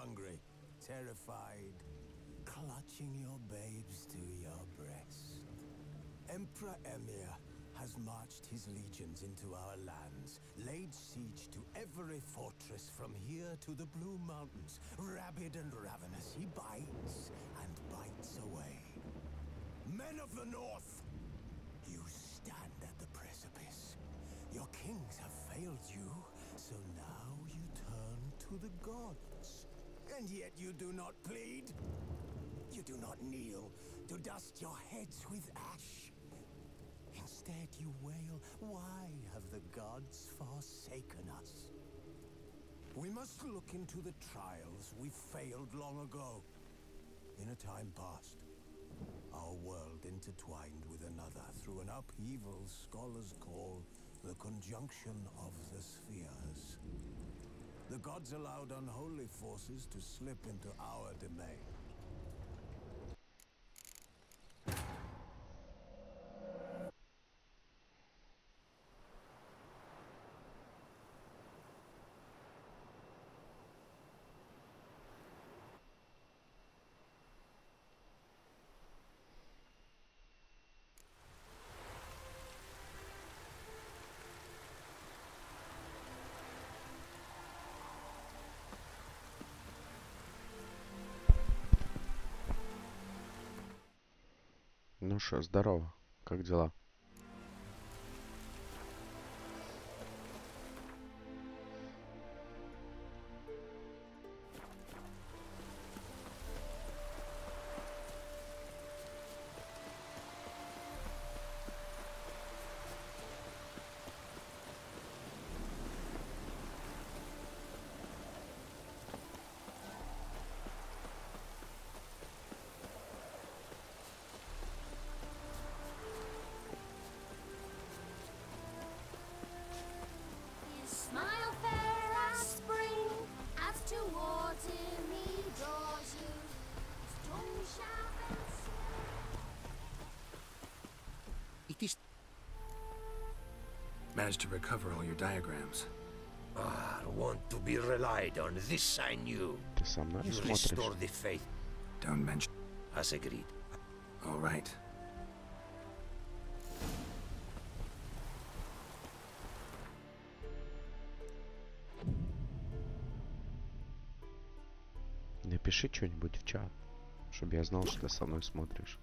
hungry, terrified, clutching your babes to your breast. Emperor Emir has marched his legions into our lands, laid siege to every fortress from here to the Blue Mountains. Rabid and ravenous, he bites and bites away. Men of the North, you stand at the precipice. Your kings have failed you, so now you turn to the gods. And yet you do not plead. You do not kneel to dust your heads with ash. Instead you wail, why have the gods forsaken us? We must look into the trials we failed long ago. In a time past, our world intertwined with another through an upheaval scholars call the conjunction of the spheres. The gods allowed unholy forces to slip into our domain. Ну что, здорово. Как дела? Smile fair as spring, as towards him he draws you. His tongue sharp and It is... Managed to recover all your diagrams. Ah, want to be relied on. This I knew. Ты со мной You смотришь? restore the faith, Don't mention... as agreed. All right. Напиши что-нибудь в чат, чтобы я знал, что ты со мной смотришь.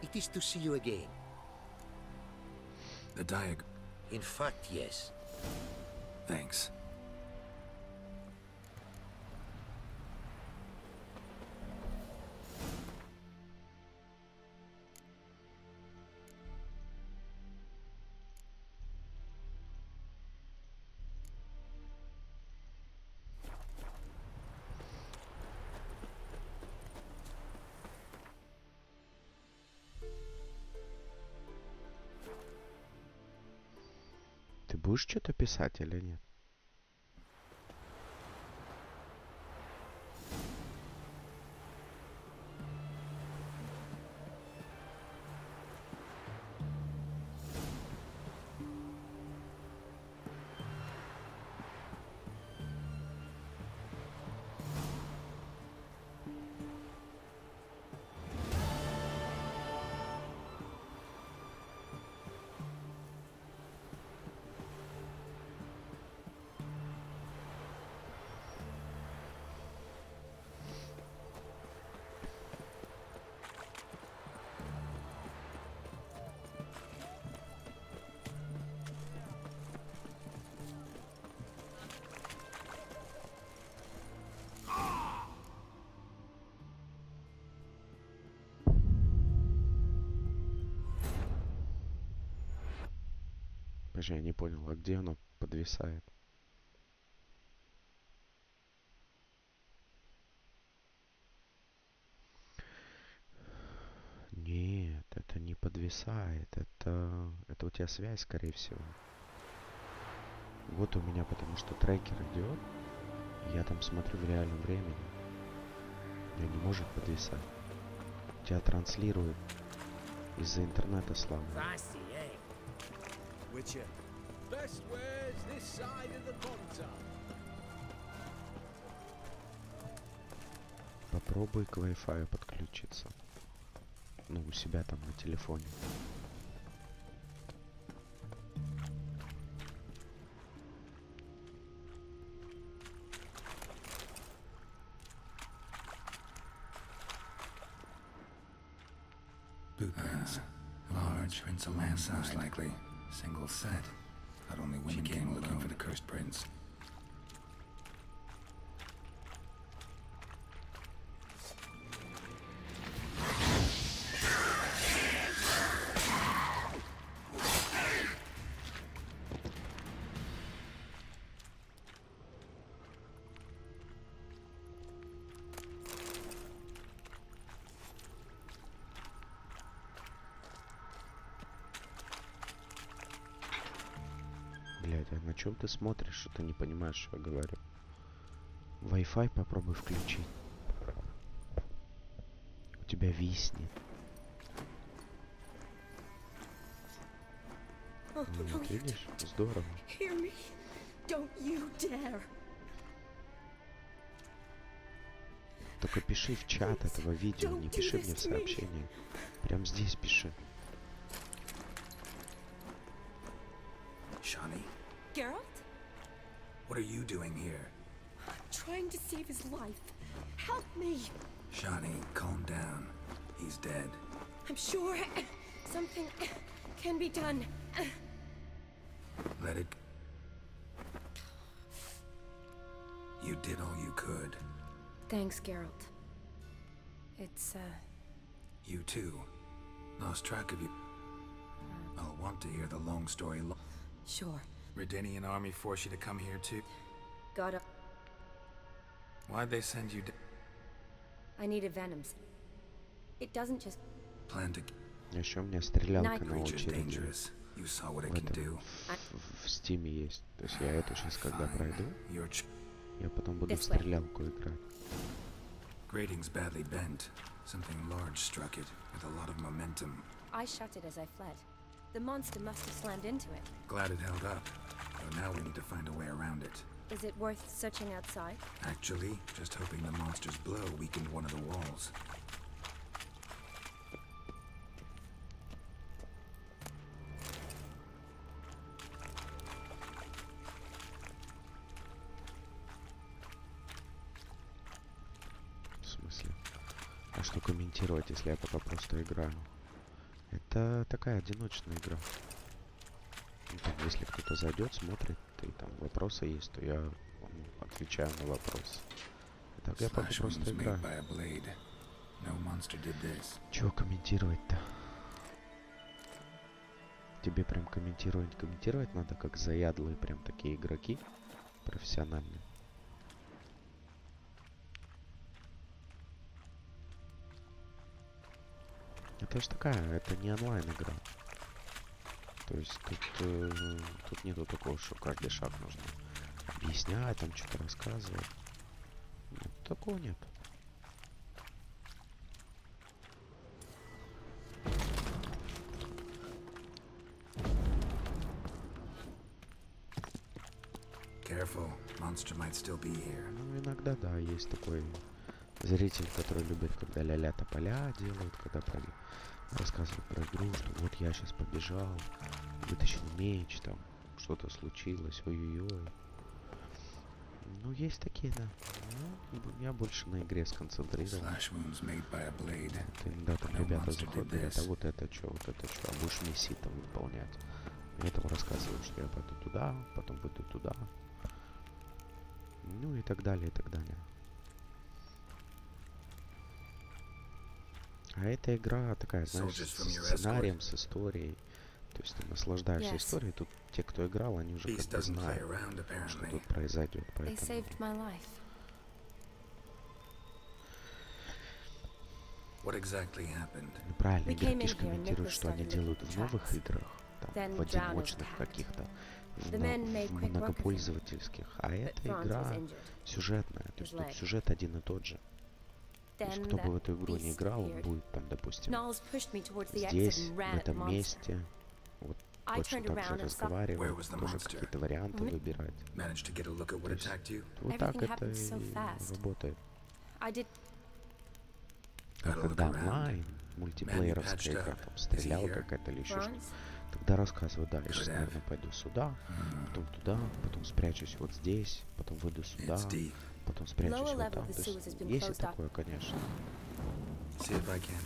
It is to see you again. The diag... In fact, yes. Thanks. Ты будешь что-то писать или нет? Подожди, я не понял, а где оно подвисает? Нет, это не подвисает. Это у тебя связь, скорее всего. Вот у меня, потому что трекер идет. Я там смотрю в реальном времени. У меня не может подвисать. Тебя транслирует из-за интернета слабо. Witcher, Best ware's this side of the Ponta. Попробуй к Wi-Fi подключиться. Ну, у себя там на телефоне. Blueprints. Large, prints of land, most likely. Single set. Not only women came looking for the cursed prince. Блядь, а на чем ты смотришь, что ты не понимаешь, что я говорю? Wi-Fi попробуй включить. У тебя виснет. Oh, Ну, no, вот you видишь? Здорово. hear me? Don't you dare. Только пиши в чат этого видео, не пиши мне в сообщение. Прям здесь пиши. Shawnee, Geralt? what are you doing here? Trying to save his life. Help me. Shawnee, calm down. He's dead. I'm sure something can be done. Let it... You did all you could. Thanks, Geralt. It's, You too. Lost track of you. I'll want to hear the long story. Sure. Redanian army forced you to come here too? Gotta... Why'd they send you... I needed venoms. It doesn't just... Plan to... Еще у меня стрелялка на Creature's очереди. dangerous. You saw what it В can этом, do. в Стиме есть. То есть я эту сейчас когда пройду, Your я потом буду в This way. стрелялку играть. grating's badly bent. Something large struck it, with a lot of momentum. I shut it as I fled. The monster must have slammed into it. Glad it held up. But now we need to find a way around it. Is it worth searching outside? Actually, just hoping the monster's blow weakened one of the walls. В смысле? А что комментировать, если я пока просто играю? Это такая одиночная игра. Ну, там, если кто-то зайдет, смотрит, и там вопросы есть, то я отвечаю на вопросы. Так я пока Slash просто wounds made играю. by a blade. No monster did this. Чего комментировать-то? Тебе прям комментировать надо, как заядлые прям такие игроки профессиональные. Это же такая, это не онлайн игра. То есть тут нету такого, что каждый шаг нужно объяснять, там что-то рассказывать. Нет, такого нет. Careful, monster might still be here. Ну, иногда, да, есть такой зритель, который любит, когда ля-ля тополя делают, когда рассказывают про игру, что вот я сейчас побежал, вытащил меч, там что-то случилось, ой-ой-ой. Ну, есть такие, да. Ну, я больше на игре сконцентрирован. Slash wounds made by a blade. Вот иногда там No ребята monster did заходят, говорят, а this. вот это что, а будешь миссии там выполнять. Я этому рассказываю, что я пойду туда, потом пойду туда. Ну и так далее, и так далее. А эта игра такая, знаешь, Soldiers с from your сценарием, с историей. То есть ты наслаждаешься Yes. историей. Тут те, кто играл, они уже Beast как бы doesn't play знают, around, что apparently. тут произойдет. They Поэтому saved my life. What exactly happened? ну, правильно, We came in игроки here and комментируют, Nicholas что они started делают making в новых tracks. играх, там, Then в Drown одиночных attacked. каких-то, The men made в quick work of him, многопользовательских. А but эта Franz was игра injured. сюжетная. То His есть тут leg. сюжет один и тот же. То есть Then кто бы в that эту игру не beast играл, он appeared. будет там, допустим, Knowles pushed me towards the exit здесь, and в ran at the этом monster. месте, вот I точно turned так же around and saw разговаривать, Where was the тоже monster? какие-то варианты выбирать. Managed to get a look at what То есть attacked you? вот так Everything это happened so и fast. работает. I did. А Gotta look когда around. онлайн, мультиплееровская игра, там стрелялка какая-то или еще что-то, тогда рассказываю, да, я сейчас, наверное, пойду сюда, потом туда, потом спрячусь вот здесь, потом выйду сюда, It's deep. потом спрячусь Lower вот level там. of the То sewers has есть been есть и closed up. такое, конечно. See if I can.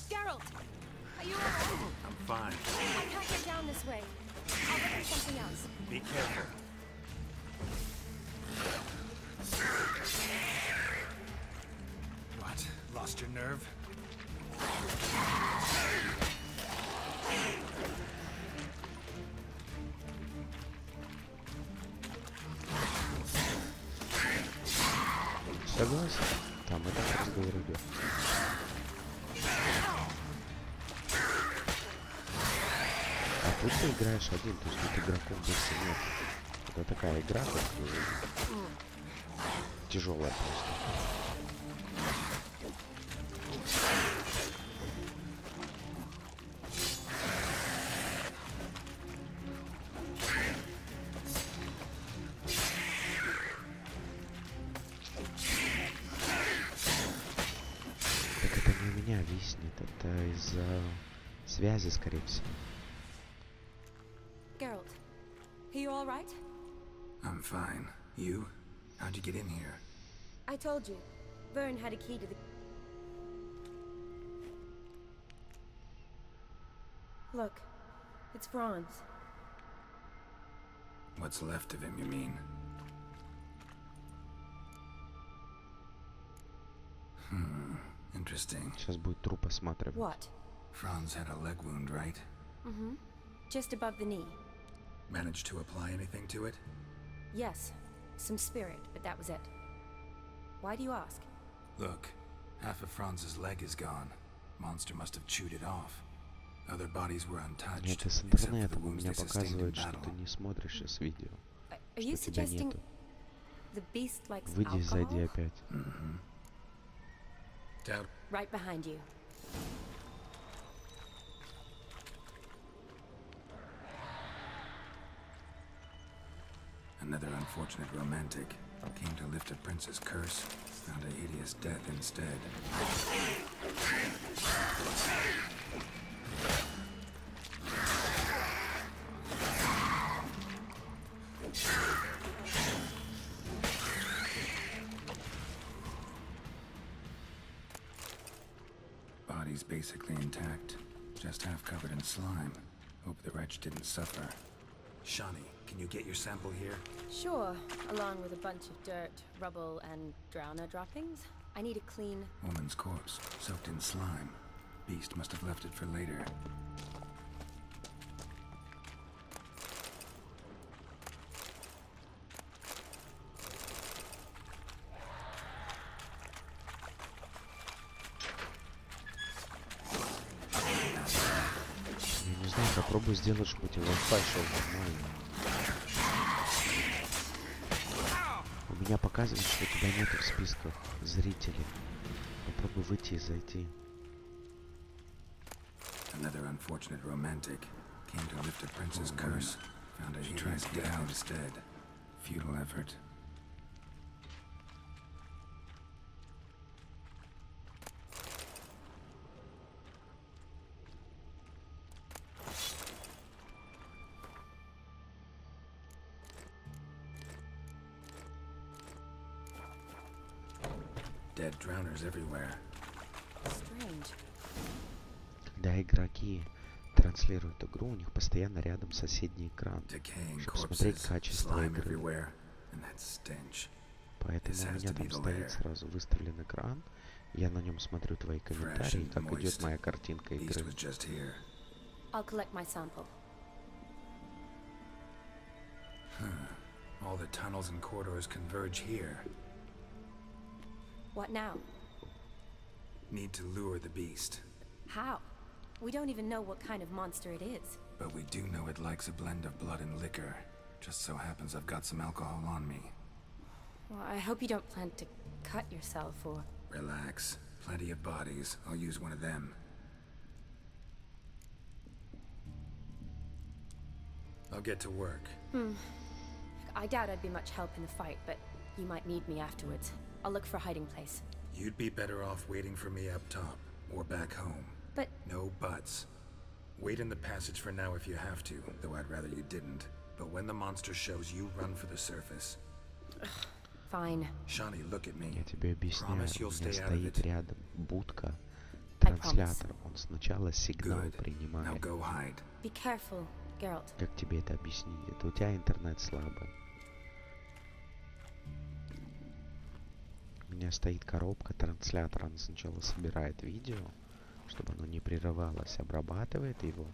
Geralt! Are you alright? I'm fine. I can't get down this way. I'll look for something else. Be careful. What? Lost your nerve? Согласен. Там этот разговор идет. А тут ты играешь один, то есть тут игроков больше нет. Это такая игра, как тяжелая просто. Так это не у меня виснет, это из-за связи, скорее всего. Geralt, are you alright? I'm fine. You? How'd you get in here? I told you. Vern had a key to the... Look, it's Franz. What's left of him, you mean? Interesting. Сейчас будет труп осматривать. What? Franz had a leg wound, right? Mm-hmm. Just above the knee. Managed to apply anything to it? Yes, some spirit, but that was it. Why do you ask? Look, half of Franz's leg is gone. Monster must have chewed it off. Other bodies were untouched, Это с except for the интернета у wounds меня they sustained in показывает, что battle. ты не смотришь сейчас видео. Are you Что тебя suggesting нету. the beast likes Выйди и зайди alcohol? опять. Doubt. Right behind you. Another unfortunate romantic came to lift a prince's curse, found a hideous death instead. Body's basically intact, just half covered in slime. Hope the wretch didn't suffer. Shani, can you get your sample here? Sure, along with a bunch of dirt, rubble, and drowner droppings. I need a clean... Woman's corpse, soaked in slime. Beast must have left it for later. Я не знаю, попробуй сделать, чтобы у тебя Wi-Fi шел нормально. У меня показывает, что тебя нет в списках зрителей. Попробуй выйти и зайти. Another unfortunate romantic came to lift a prince's curse, found a hideous death instead. Futile effort. Dead drowners everywhere. Strange. Когда игроки транслируют игру, у них постоянно рядом соседний экран, Decaying чтобы смотреть corpses, качество slime игры. everywhere, and that stench. Поэтому This у has меня to be там the стоит lair. сразу выставлен экран, я на нем смотрю твои комментарии, and как идет moist. моя картинка Beast игры. was just here. I'll collect my sample. All the tunnels and corridors converge here. What now? Need to lure the beast. How? We don't even know what kind of monster it is. But we do know it likes a blend of blood and liquor. Just so happens I've got some alcohol on me. Well, I hope you don't plan to cut yourself or... Relax. Plenty of bodies. I'll use one of them. I'll get to work. I doubt I'd be much help in the fight, but you might need me afterwards. I'll look for a hiding place. You'd be better off waiting for me up top, or back home. But No buts. Wait in the passage for now if you have to, though I'd rather you didn't. But when the monster shows, you run for the surface. fine. Shawnee, look at me. Я тебе объясняю, Promise у you'll меня stay out of стоит it. рядом будка, I promise. транслятор. Он сначала сигнал Good. Now принимает. go hide. Be careful, Geralt. Как тебе это объяснить? Это у тебя интернет слабый. У меня стоит коробка транслятора. Она сначала собирает видео, чтобы оно не прерывалось, обрабатывает его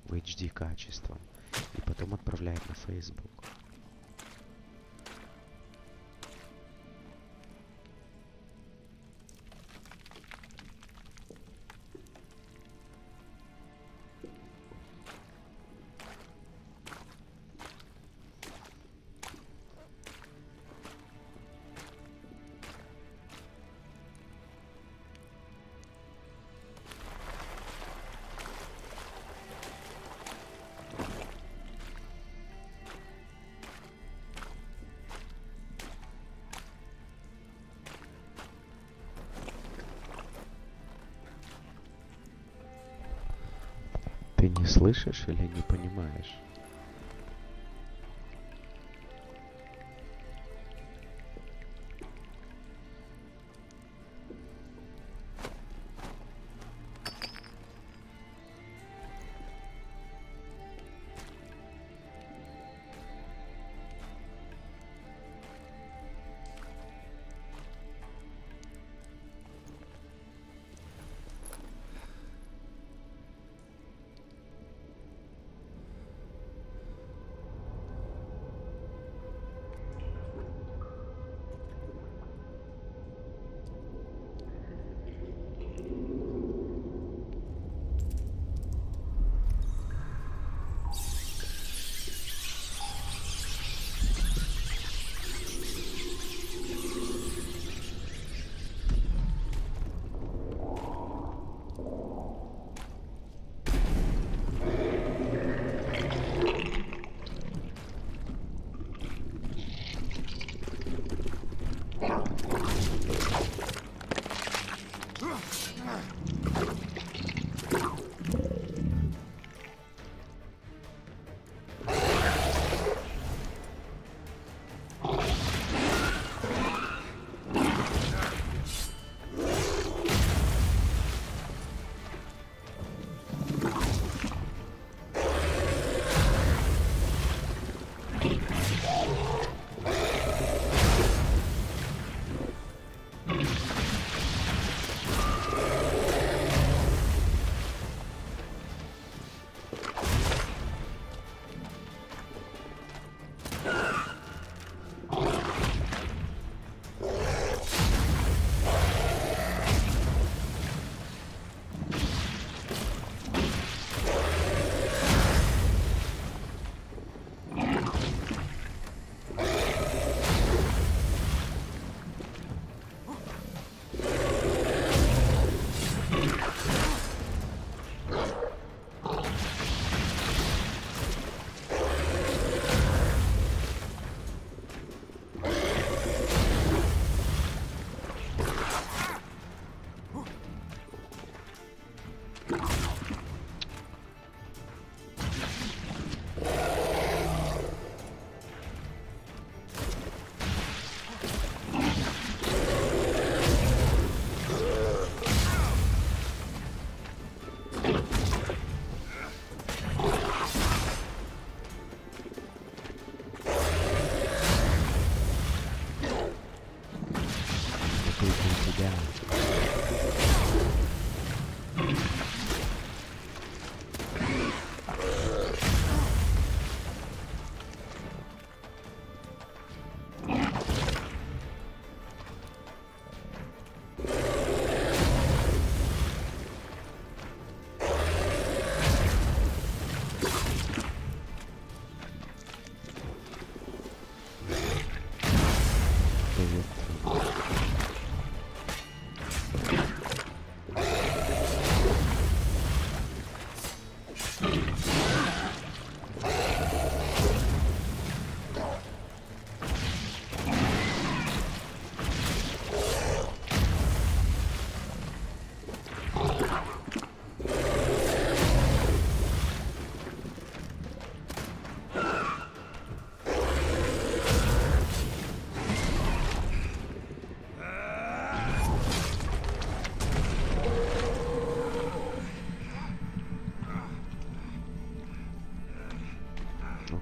в HD качеством и потом отправляет на Facebook. Ты не слышишь или не понимаешь?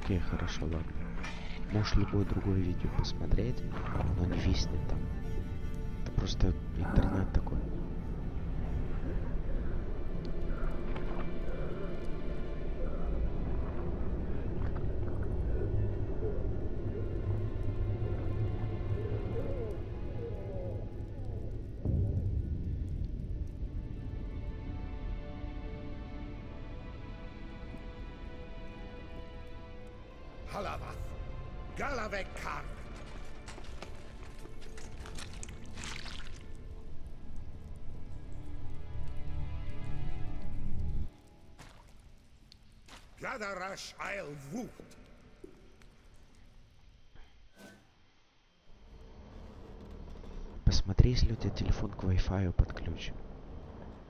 Окей, хорошо, ладно. Можешь любое другое видео посмотреть, но не виснет там. Это просто интернет такой. Halavath, Galavekar. Gadarash I'll woot. Посмотри, если у тебя телефон к Wi-Fi подключен.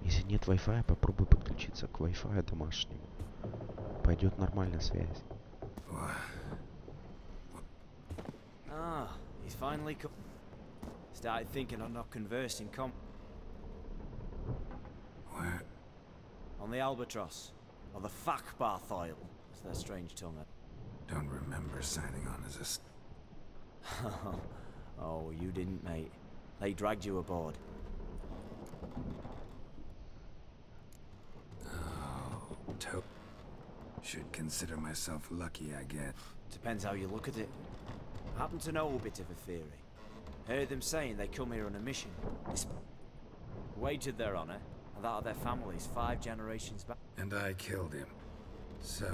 Если нет Wi-Fi, попробуй подключиться к Wi-Fi домашнему. Пойдет нормальная связь. Ah, he's finally come. Started thinking I'm not conversing Where? on the Albatross, or the Fakbarthoil, as their strange tongue. Don't remember signing on as a... Oh, you didn't, mate. They dragged you aboard. Oh, should consider myself lucky, I guess. Depends how you look at it. Happen to know a bit of a theory. Heard them saying they come here on a mission. Wagered their honor, and that of their families 5 generations back. And I killed him. So,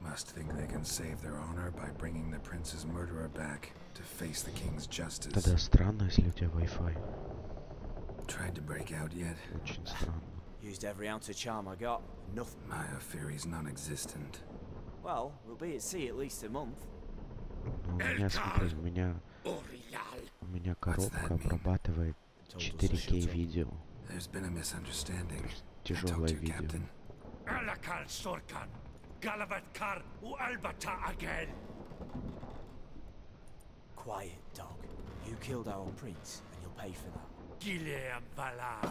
must think they can save their honor by bringing the prince's murderer back to face the king's justice. Тогда странно, если у тебя Wi-Fi. Tried to break out yet? Очень странно. Used every ounce of charm I got. Nothing. My theory's non-existent. Well, we'll be at sea at least a month. Ну, у меня, смотри, у меня коробка обрабатывает 4К видео. There's been a misunderstanding. Тяжелое видео. Captain. Alakal Sorkan, Galavatkar u Albata again. Quiet, dog. You killed our prince, and you'll pay for that. Gileam Valar,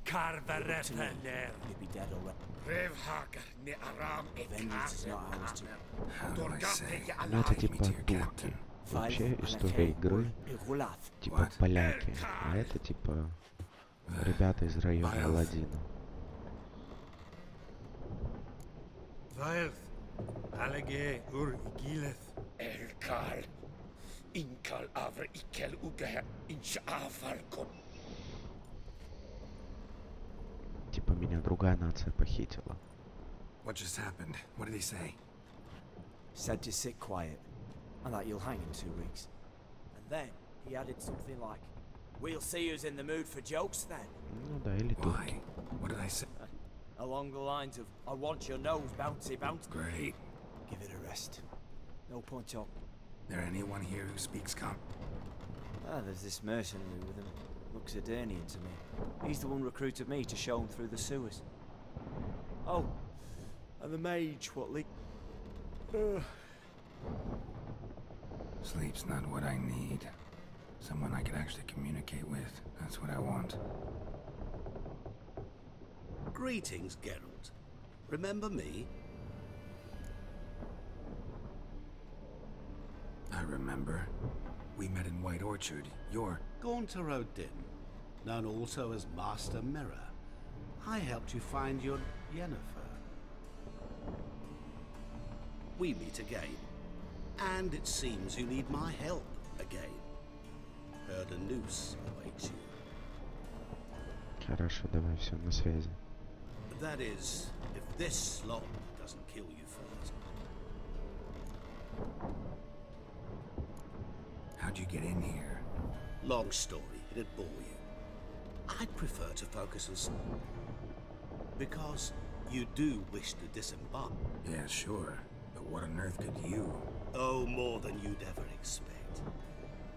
Carverethener, You'd be dead already. Revhagar ne Aram Vengeance is not ours to. How do I say? Ну, это Take me типа to your турки. captain. Вообще история игры типа поляки, а это типа ребята из района Аладдина. Vaelth, Alege ur Igileth, Elkal, Inkal Avr Ikel Ugehe, Inchafalkon. Типа меня другая нация похитила. What just happened? What did he say? Said to sit quiet, and that you'll hang in 2 weeks. And then he added something like, "We'll see who's in the mood for jokes then." Ну да, или турки. Why? What did I say? Along the lines of, "I want your nose, bouncy, bouncy." Great. Give it a rest. No point talking. There anyone here who speaks There's this mercenary with him. Looks Adernian to me. He's the one recruited me to show him through the sewers. Oh, and the mage, what Sleep's not what I need. Someone I could actually communicate with. That's what I want. Greetings, Geralt. Remember me? I remember. We met in White Orchard. You're... Gaunter Odin, known also as Master Mirror. I helped you find your Yennefer. We meet again. And it seems you need my help again. Heard a noose awaits you. Хорошо, давай, все, на связи. That is, if this slop doesn't kill you first. How'd you get in here? Long story, it'd bore you. I'd prefer to focus on because you do wish to disembark. Yeah, sure. But what on earth could you? Oh, more than you'd ever expect.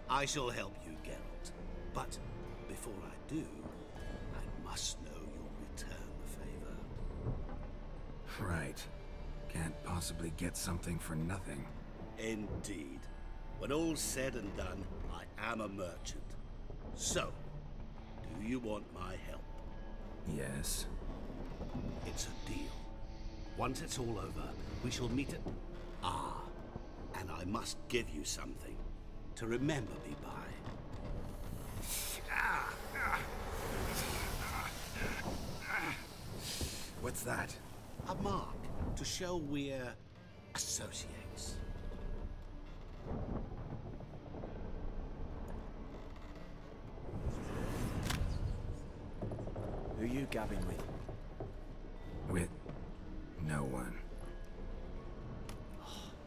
I shall help you, Geralt. But before I do, I must know you'll return the favor. Right. Can't possibly get something for nothing. Indeed. When all's said and done, I am a merchant. So, do you want my help? Yes. It's a deal. Once it's all over, we shall meet at... Ah, and I must give you something to remember me by. What's that? A mark to show we're associates. Who you gabbing with? With no one.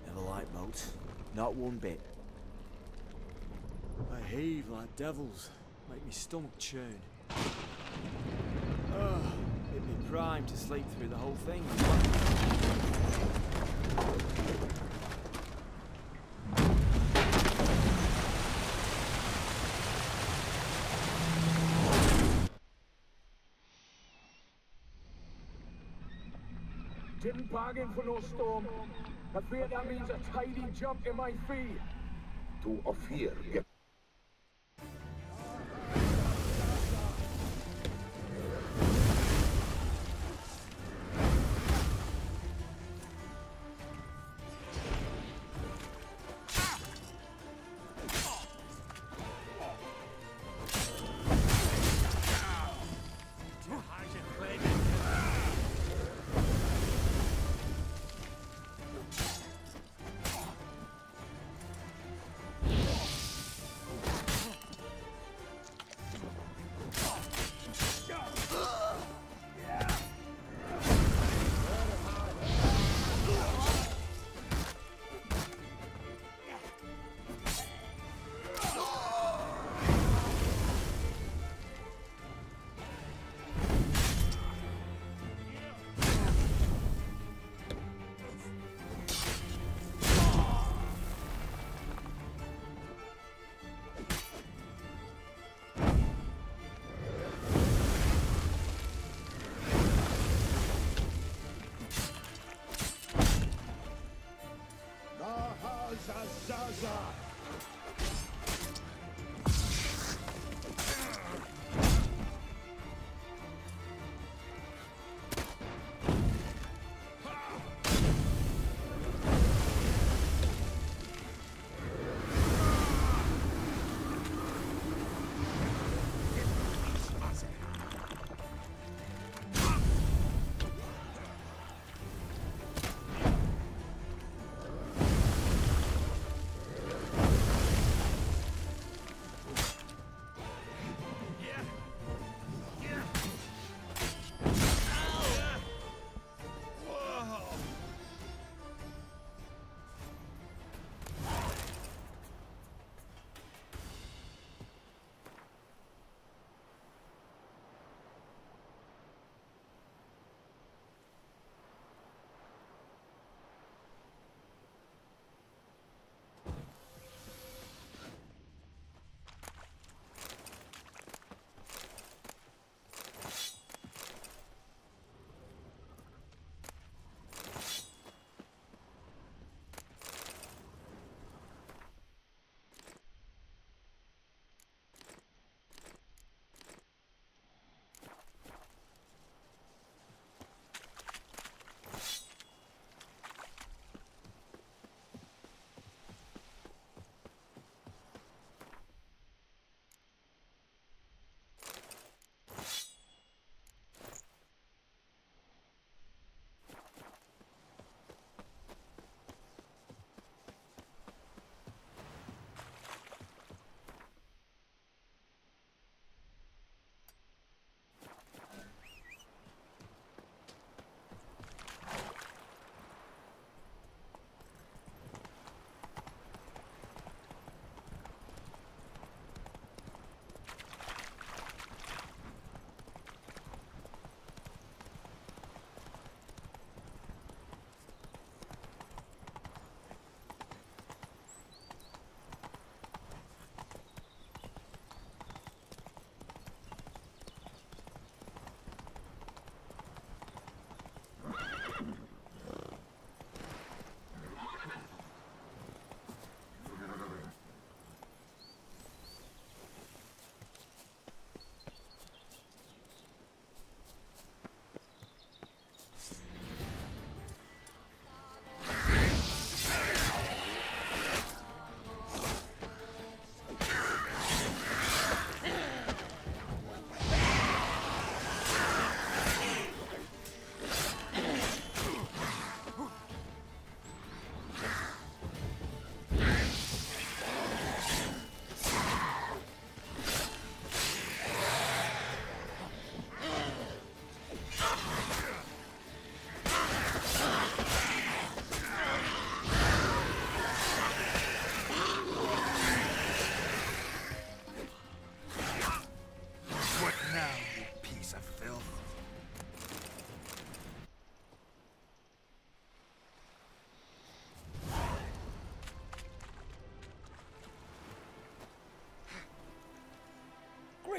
Never liked boats. Not one bit. They heave like devils. Make me stomach churn. It'd be prime to sleep through the whole thing. Didn't bargain for no storm. I fear that means a tidy jump in my fee. To Ophir, get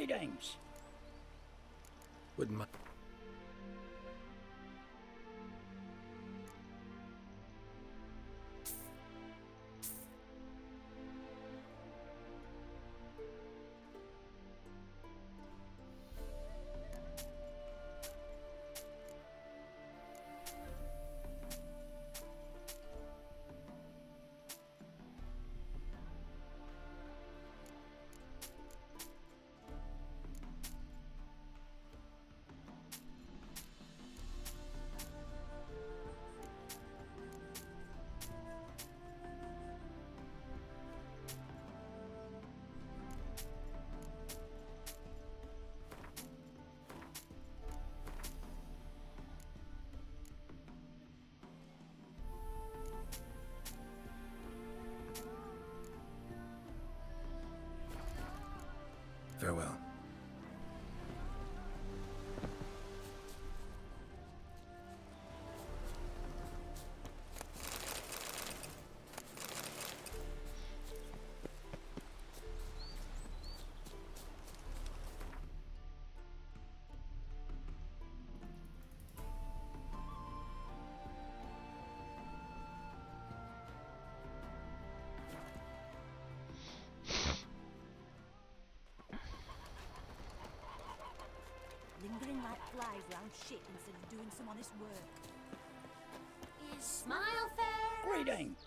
Greetings. Wouldn't mind. Farewell. Lingering like flies round shit instead of doing some honest work. Is smile fair? Greetings.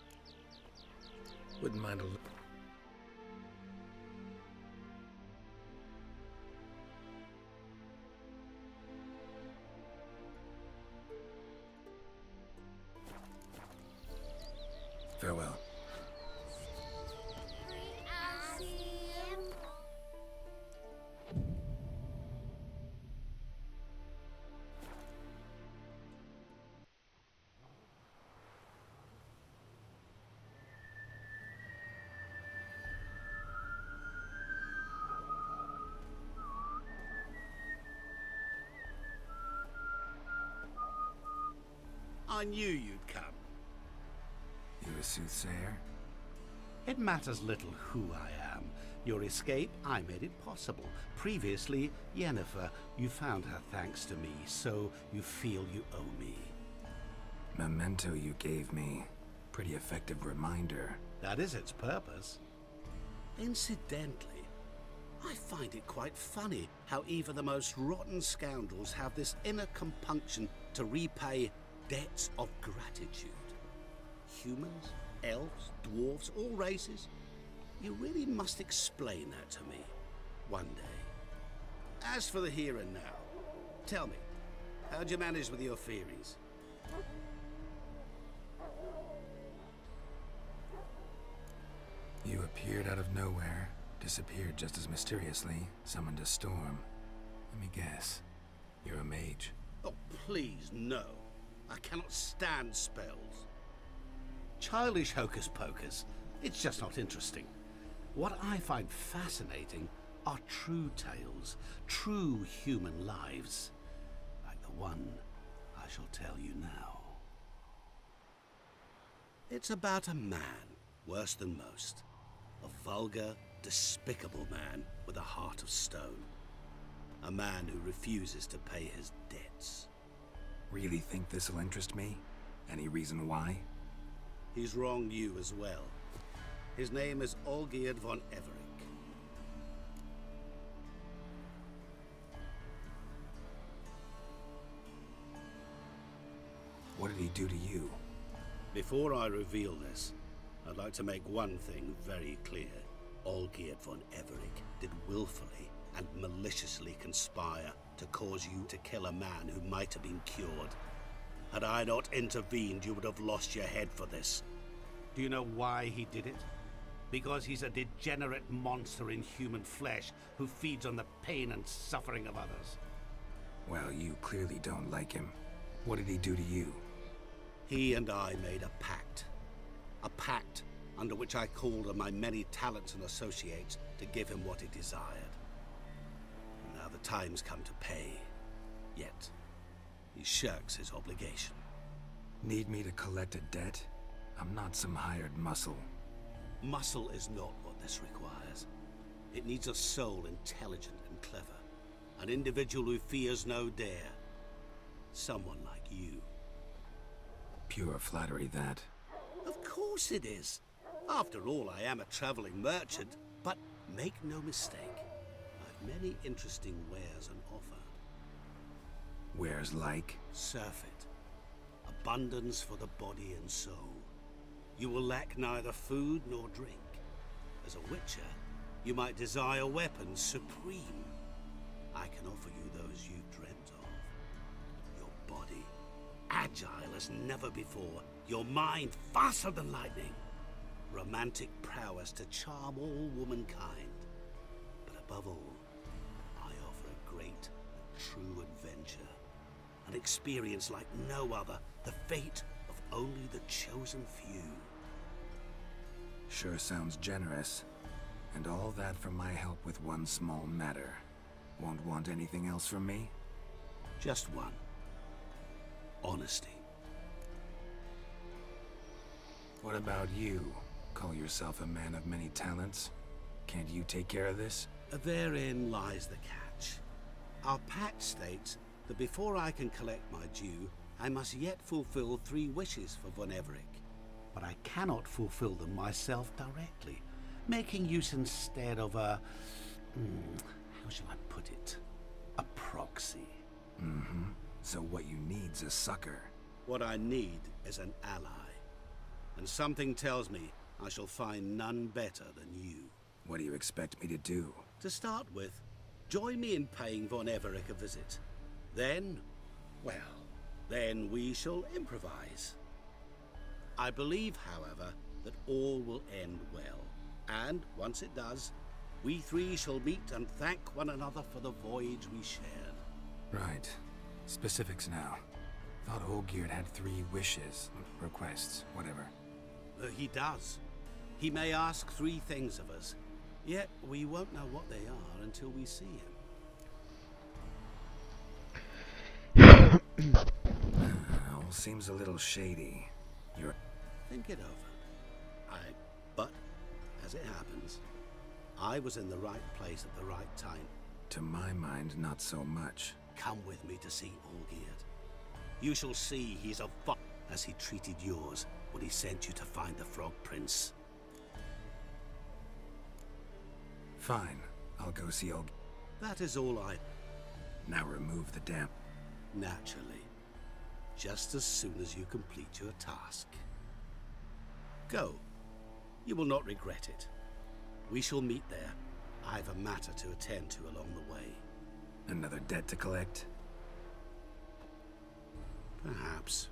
Wouldn't mind a look. Farewell. I'll see him. I knew you'd come. You a soothsayer? It matters little who I am. Your escape, I made it possible. Previously, Yennefer, you found her thanks to me, so you feel you owe me. Memento you gave me. Pretty effective reminder. That is its purpose. Incidentally, I find it quite funny how even the most rotten scoundrels have this inner compunction to repay debts of gratitude. Humans, elves, dwarves, all races. You really must explain that to me one day. As for the here and now, tell me, how'd you manage with your theories? You appeared out of nowhere, disappeared just as mysteriously, summoned a storm. Let me guess. You're a mage. Oh, please, no. I cannot stand spells. Childish hocus pocus. It's just not interesting. What I find fascinating are true tales, true human lives, like the one I shall tell you now. It's about a man, worse than most. A vulgar, despicable man with a heart of stone. A man who refuses to pay his debts. Really think this'll interest me? Any reason why? He's wronged you as well. His name is Olgierd von Everick. What did he do to you? Before I reveal this, I'd like to make one thing very clear. Olgierd von Everick did willfully and maliciously conspire to cause you to kill a man who might have been cured. Had I not intervened, you would have lost your head for this. Do you know why he did it? Because he's a degenerate monster in human flesh who feeds on the pain and suffering of others. Well, you clearly don't like him. What did he do to you? He and I made a pact. A pact under which I called on my many talents and associates to give him what he desired. And now the time's come to pay. Yet, he shirks his obligation. Need me to collect a debt? I'm not some hired muscle. Muscle is not what this requires. It needs a soul intelligent and and clever. An individual who fears no dare. Someone like you. Pure flattery, that. Of course it is. After all, I am a traveling merchant. But make no mistake, I've many interesting wares on offer. Wares like? Surfeit. Abundance for the body and soul. You will lack neither food nor drink. As a witcher, you might desire weapons supreme. I can offer you those you've dreamt of. Your body, agile as never before. Your mind, faster than lightning. Romantic prowess to charm all womankind. But above all, I offer a great, true adventure. An experience like no other. The fate of only the chosen few. Sure sounds generous. And all that for my help with one small matter. Won't want anything else from me? Just one. Honesty. What about you? Call yourself a man of many talents? Can't you take care of this? Therein lies the catch. Our pact states that before I can collect my due, I must yet fulfill 3 wishes for Von Everec. But I cannot fulfill them myself directly, making use instead of a... how shall I put it? A proxy. Mm-hmm. So what you need's a sucker. What I need is an ally. And something tells me I shall find none better than you. What do you expect me to do? To start with, join me in paying Von Everec a visit. Then, well, then we shall improvise. I believe, however, that all will end well. And once it does, we 3 shall meet and thank one another for the voyage we shared. Right. Specifics now. Thought Olgierd had 3 wishes, requests, whatever. He does. He may ask 3 things of us, yet we won't know what they are until we see him. All seems a little shady. You're... Think it over. But, as it happens, I was in the right place at the right time. To my mind, not so much. Come with me to see Olgierd. You shall see he's a fuck as he treated yours when he sent you to find the Frog Prince. Fine. I'll go see Olgierd. That is all I... Now remove the damp. Naturally. Just as soon as you complete your task. Go. You will not regret it. We shall meet there. I have a matter to attend to along the way. Another debt to collect? Perhaps.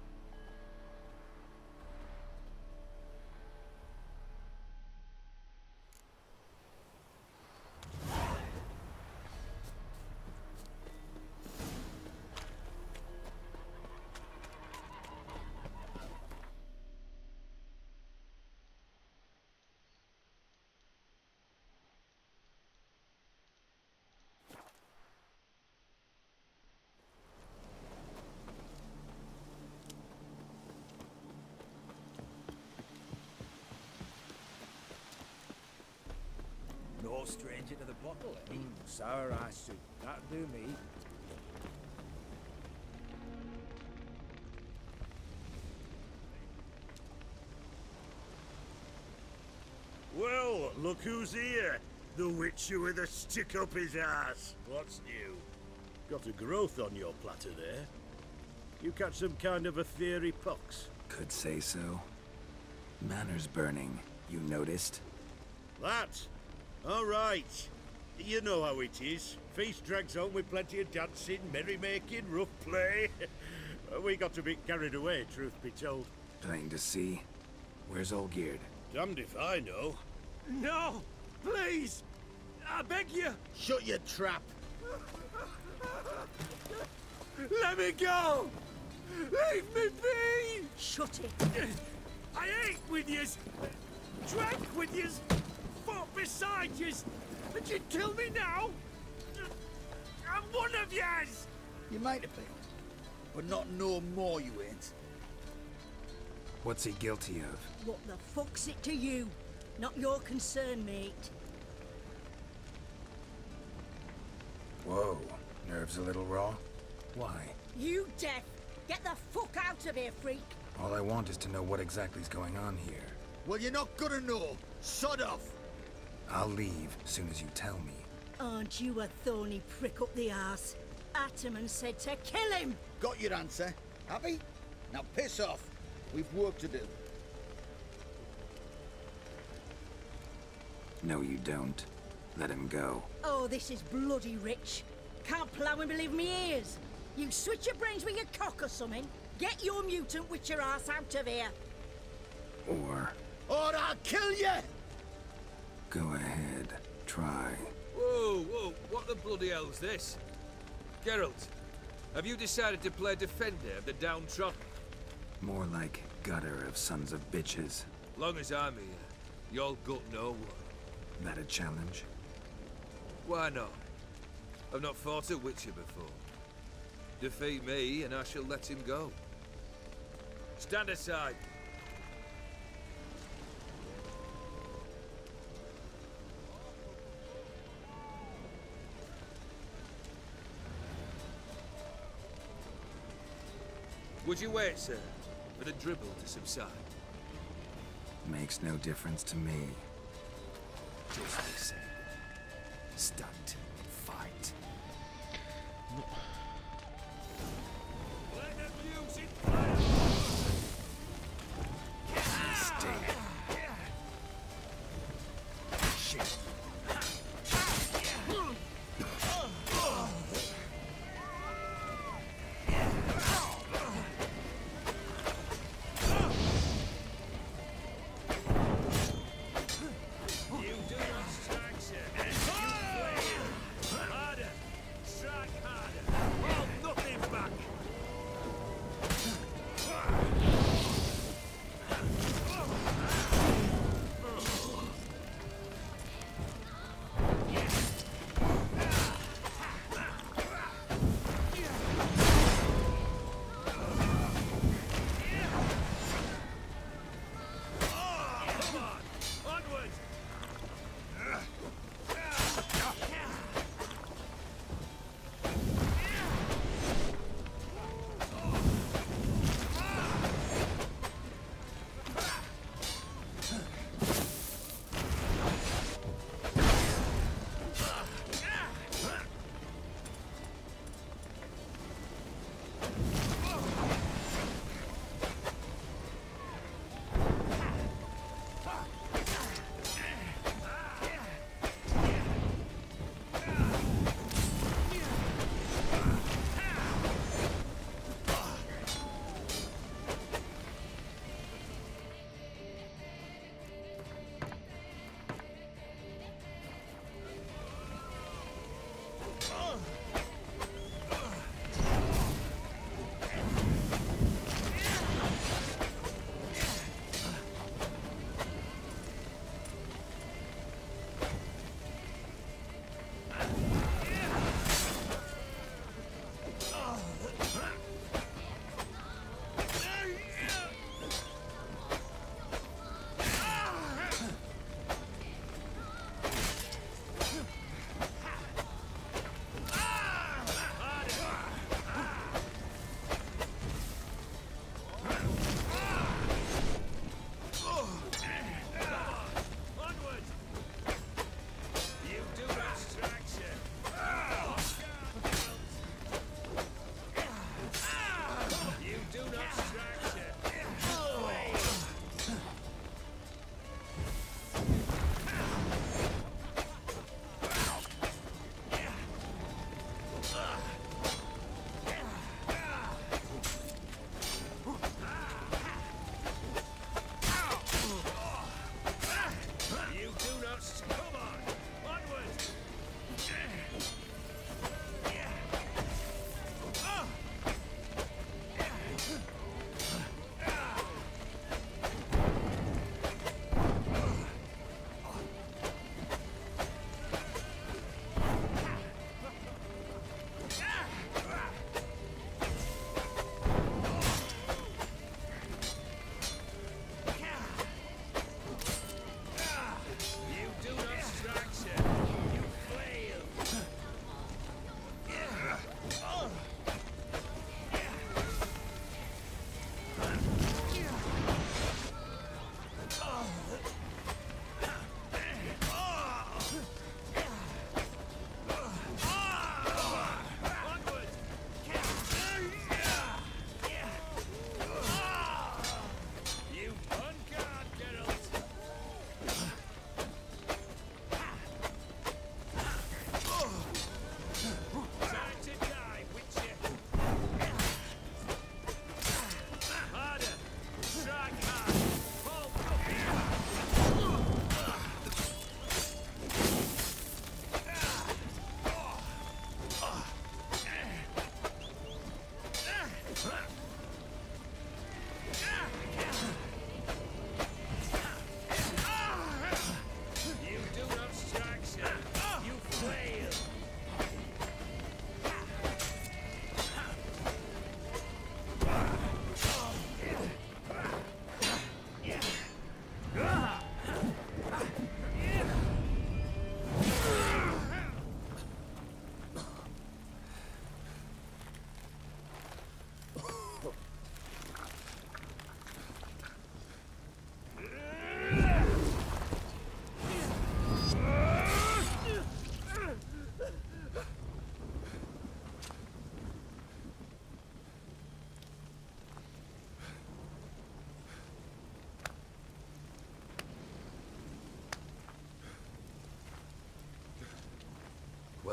No stranger to the bottle, eh? Sour ass soup. That'll do me. Well, look who's here. The Witcher with a stick up his ass. What's new? Got a growth on your platter there. You catch some kind of a fiery pox? Could say so. Manners burning, you noticed? That? All right. You know how it is. Feast drags on with plenty of dancing, merrymaking, rough play. We got a bit carried away, truth be told. Plain to see. Where's Olgierd? Damned if I know. No! Please! I beg you! Shut your trap! Let me go! Leave me be! Shut it! I ate with yous! Drank with yous! Fought beside yous! And you'd kill me now? I'm one of yous! You might have been, but not no more you ain't. What's he guilty of? What the fuck's it to you? Not your concern, mate. Whoa, nerves a little raw? Why? You deaf! Get the fuck out of here, freak! All I want is to know what exactly is going on here. Well, you're not gonna know. Sod off. I'll leave as soon as you tell me. Aren't you a thorny prick up the arse? Ataman said to kill him! Got your answer. Happy? Now piss off. We've work to do. No, you don't. Let him go. Oh, this is bloody rich. Can't plough and believe me ears. You switch your brains with your cock or something. Get your mutant witcher ass out of here. Or I'll kill you! go ahead. Try. Whoa, whoa, what the bloody hell's this? Geralt, have you decided to play defender of the downtrodden? More like gutter of sons of bitches. Long as I'm here, you'll gut no one. That a challenge? Why not? I've not fought a witcher before. Defeat me and I shall let him go. Stand aside. Would you wait, sir, for the dribble to subside? Makes no difference to me. Just listen. Stunt. Fight. Let the music play. Stay. Shit.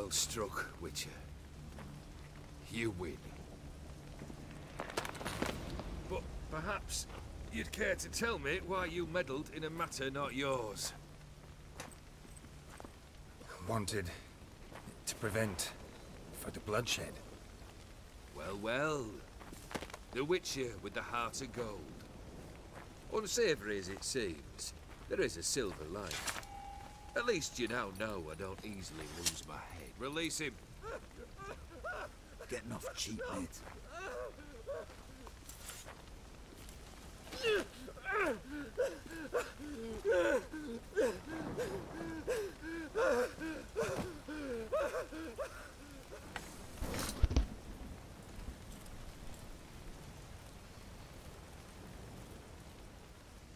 Well struck, Witcher. You win. But perhaps you'd care to tell me why you meddled in a matter not yours. Wanted to prevent further bloodshed. Well, well. The Witcher with the heart of gold. Unsavory as it seems, there is a silver lining. At least you now know I don't easily lose my head. Release him. Getting off cheap, mate.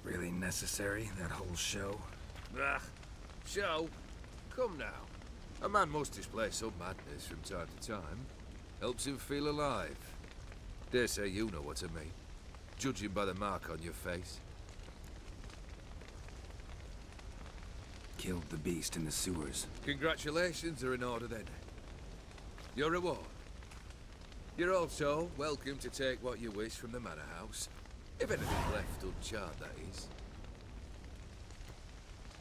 Really necessary, that whole show? Ah, show? Come now. A man must display some madness from time to time. Helps him feel alive. Dare say you know what I mean. Judging by the mark on your face. Killed the beast in the sewers. Congratulations are in order then. Your reward. You're also welcome to take what you wish from the manor house. If anything's left uncharred, that is.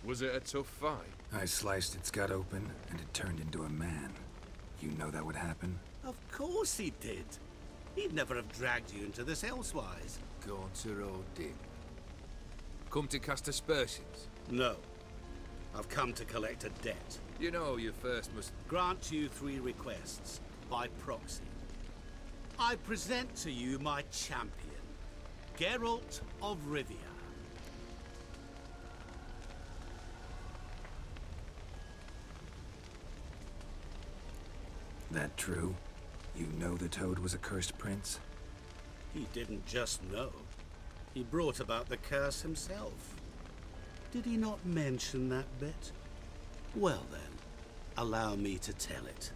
Was it a tough fight? I sliced its gut open, and it turned into a man. You know that would happen? Of course he did. He'd never have dragged you into this elsewise. Gaunter Odin. Come to cast aspersions? No. I've come to collect a debt. You know you first must... Grant you 3 requests, by proxy. I present to you my champion, Geralt of Rivia. That true? You know the Toad was a cursed prince? He didn't just know. He brought about the curse himself. Did he not mention that bit? Well then, allow me to tell it.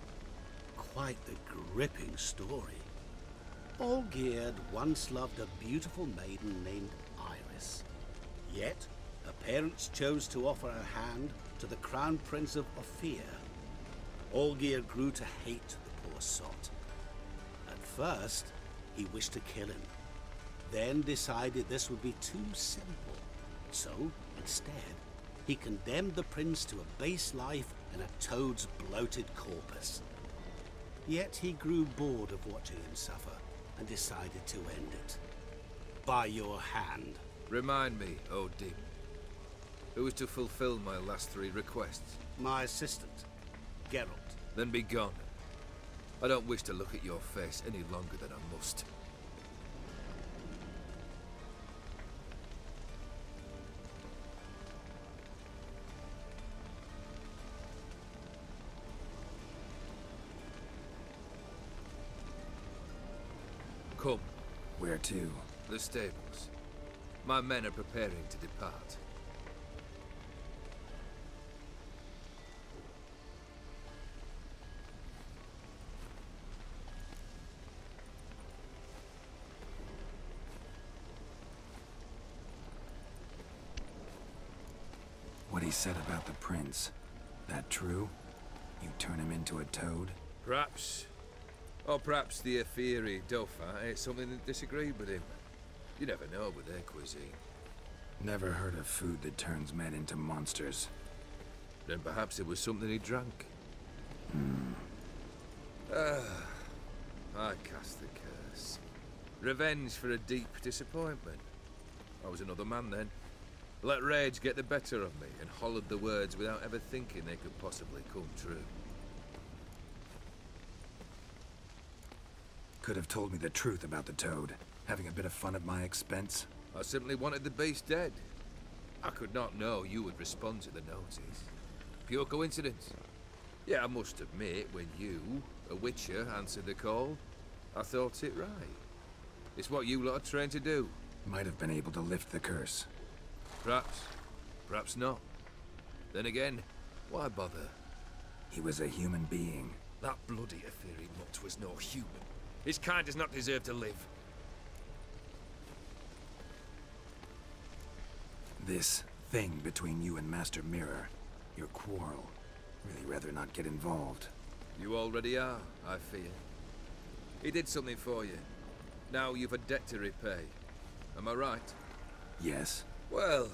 Quite the gripping story. Olgierd once loved a beautiful maiden named Iris. Yet, her parents chose to offer her hand to the Crown Prince of Ophir. Olgierd grew to hate the poor sot. At first, he wished to kill him. Then decided this would be too simple. So, instead, he condemned the prince to a base life in a toad's bloated corpus. Yet he grew bored of watching him suffer and decided to end it. By your hand. Remind me, Odin. Who is to fulfill my last 3 requests? My assistant, Geralt. Then be gone. I don't wish to look at your face any longer than I must. Come. Where to? The stables. My men are preparing to depart. What he said about the prince, that true? You turn him into a toad? Perhaps. Or perhaps the Aetheri Dauphin ate something that disagreed with him. You never know with their cuisine. Never heard of food that turns men into monsters. Then perhaps it was something he drank. I cast the curse. Revenge for a deep disappointment. I was another man then. Let rage get the better of me and hollered the words without ever thinking they could possibly come true. Could have told me the truth about the Toad, having a bit of fun at my expense. I simply wanted the beast dead. I could not know you would respond to the notice. Pure coincidence. Yeah, I must admit, when you, a Witcher, answered the call, I thought it right. It's what you lot are trained to do. Might have been able to lift the curse. Perhaps. Perhaps not. Then again, why bother? He was a human being. That bloody Aetheri mutt was no human. His kind does not deserve to live. This thing between you and Master Mirror, your quarrel, really rather not get involved. You already are, I fear. He did something for you. Now you've a debt to repay. Am I right? Yes. Well,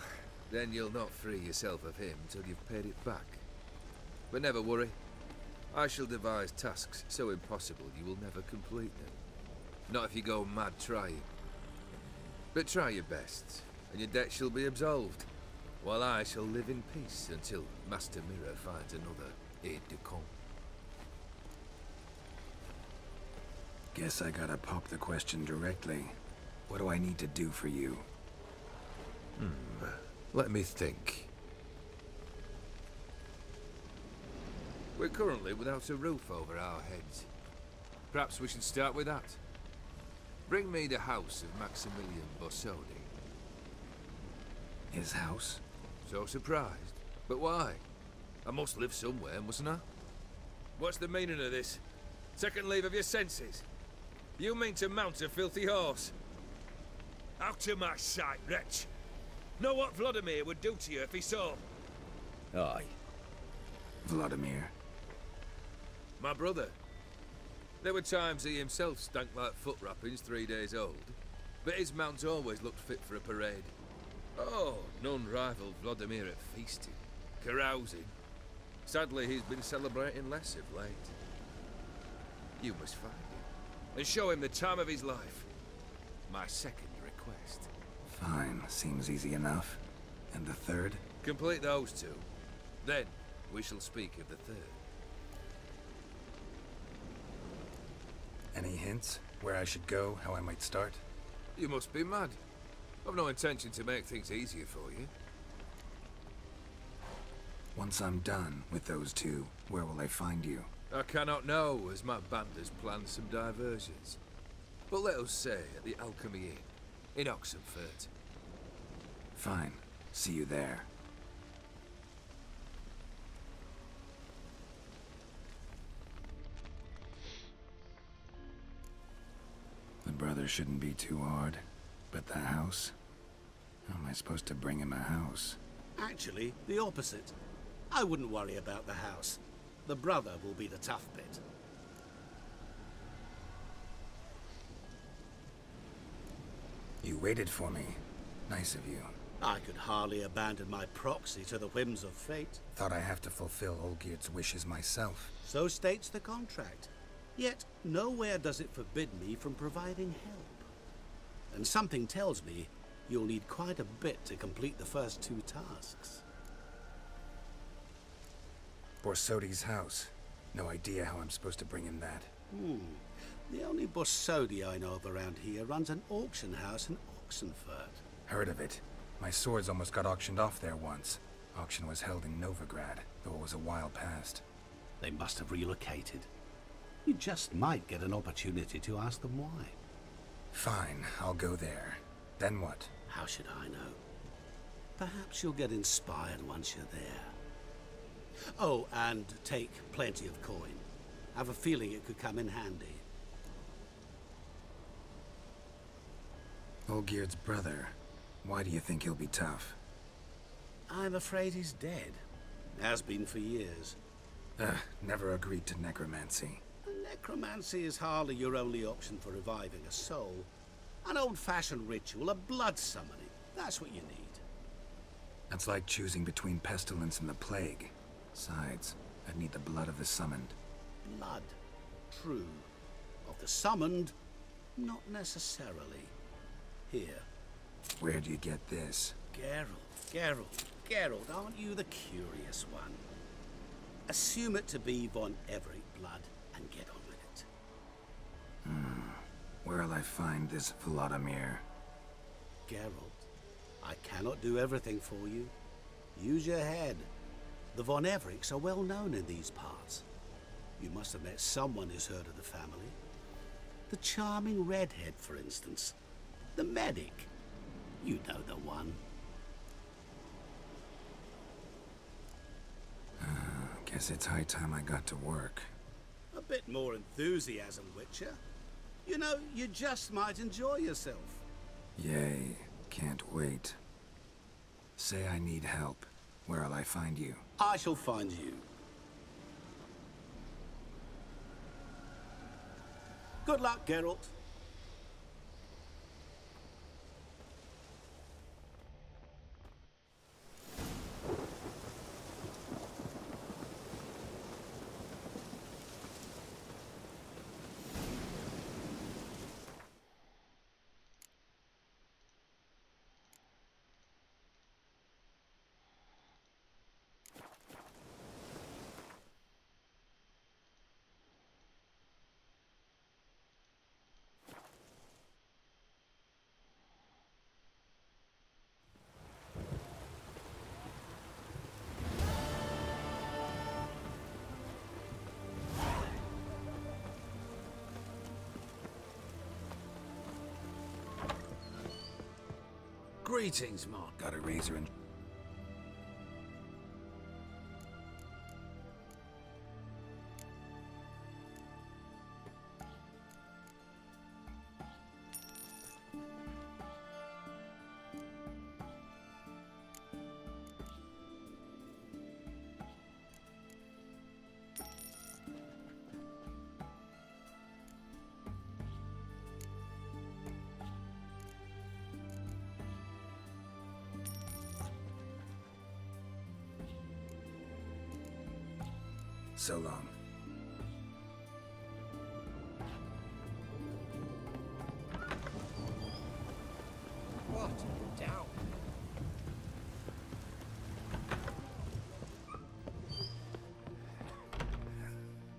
then you'll not free yourself of him till you've paid it back. But never worry. I shall devise tasks so impossible you will never complete them. Not if you go mad trying. But try your best, and your debt shall be absolved, while I shall live in peace until Master Mirror finds another aide-de-camp. Guess I gotta pop the question directly. What do I need to do for you? Let me think. We're currently without a roof over our heads. Perhaps we should start with that. Bring me the house of Maximilian Borsodi. His house? So surprised. But why? I must live somewhere, mustn't I? What's the meaning of this? Second leave of your senses? You mean to mount a filthy horse? Out of my sight, wretch! Know what Vladimir would do to you if he saw? Aye. Vladimir. My brother. There were times he himself stank like foot wrappings 3 days old, but his mount always looked fit for a parade. Oh, none rivaled Vladimir at feasting, carousing. Sadly, he's been celebrating less of late. You must find him, and show him the time of his life. My second request. Fine, seems easy enough. And the third? Complete those two. Then, we shall speak of the third. Any hints? Where I should go, how I might start? You must be mad. I've no intention to make things easier for you. Once I'm done with those two, where will I find you? I cannot know, as my band has planned some diversions. But let us say at the Alchemy Inn, in Oxenfurt. Fine. See you there. The brother shouldn't be too hard. But the house? How am I supposed to bring him a house? Actually, the opposite. I wouldn't worry about the house. The brother will be the tough bit. You waited for me. Nice of you. I could hardly abandon my proxy to the whims of fate. Thought I have to fulfill Olgierd's wishes myself. So states the contract. Yet, nowhere does it forbid me from providing help. And something tells me you'll need quite a bit to complete the first two tasks. Borsodi's house. No idea how I'm supposed to bring him that. The only Borsodi I know of around here runs an auction house in Oxenfurt. Heard of it. My swords almost got auctioned off there once. Auction was held in Novigrad, though it was a while past. They must have relocated. You just might get an opportunity to ask them why. Fine, I'll go there. Then what? How should I know? Perhaps you'll get inspired once you're there. Oh, and take plenty of coin. I have a feeling it could come in handy. Olgierd's brother. Why do you think he'll be tough? I'm afraid he's dead. Has been for years. Never agreed to necromancy. Necromancy is hardly your only option for reviving a soul. An old-fashioned ritual, a blood summoning. That's what you need. That's like choosing between pestilence and the plague. Besides, I'd need the blood of the summoned. Blood. True. Of the summoned, not necessarily. Here. Where do you get this? Geralt, aren't you the curious one? Assume it to be von Everett blood and get on with it. Where'll I find this Vladimir? Geralt, I cannot do everything for you. Use your head. The von Evericks are well known in these parts. You must have met someone who's heard of the family. The charming redhead, for instance. The medic. You know the one. Guess it's high time I got to work. A bit more enthusiasm, Witcher. You know, you just might enjoy yourself. Yay, can't wait. Say I need help. Where'll I find you? I shall find you. Good luck, Geralt. Greetings, Mark. Got a razor and... So long. What? Down.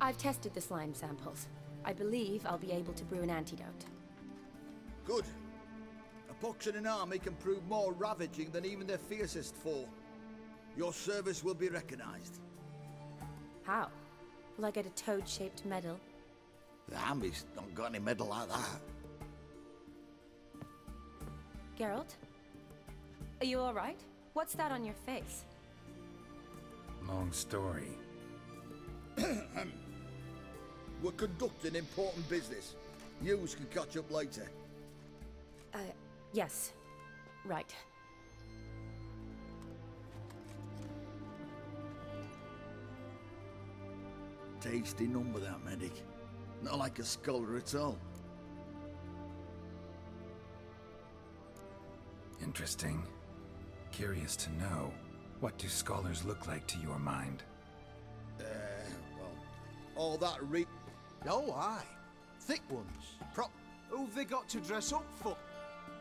I've tested the slime samples. I believe I'll be able to brew an antidote. Good. A pox in an army can prove more ravaging than even their fiercest foe. Your service will be recognized. How? Will I get a toad-shaped medal? The army's not got any medal like that. Geralt? Are you alright? What's that on your face? Long story. We're conducting important business. Yous can catch up later. Yes. Right. Tasty number, that medic. Not like a scholar at all. Interesting. Curious to know, what do scholars look like to your mind? Well, all that Oh, aye. Thick ones. Who've they got to dress up for?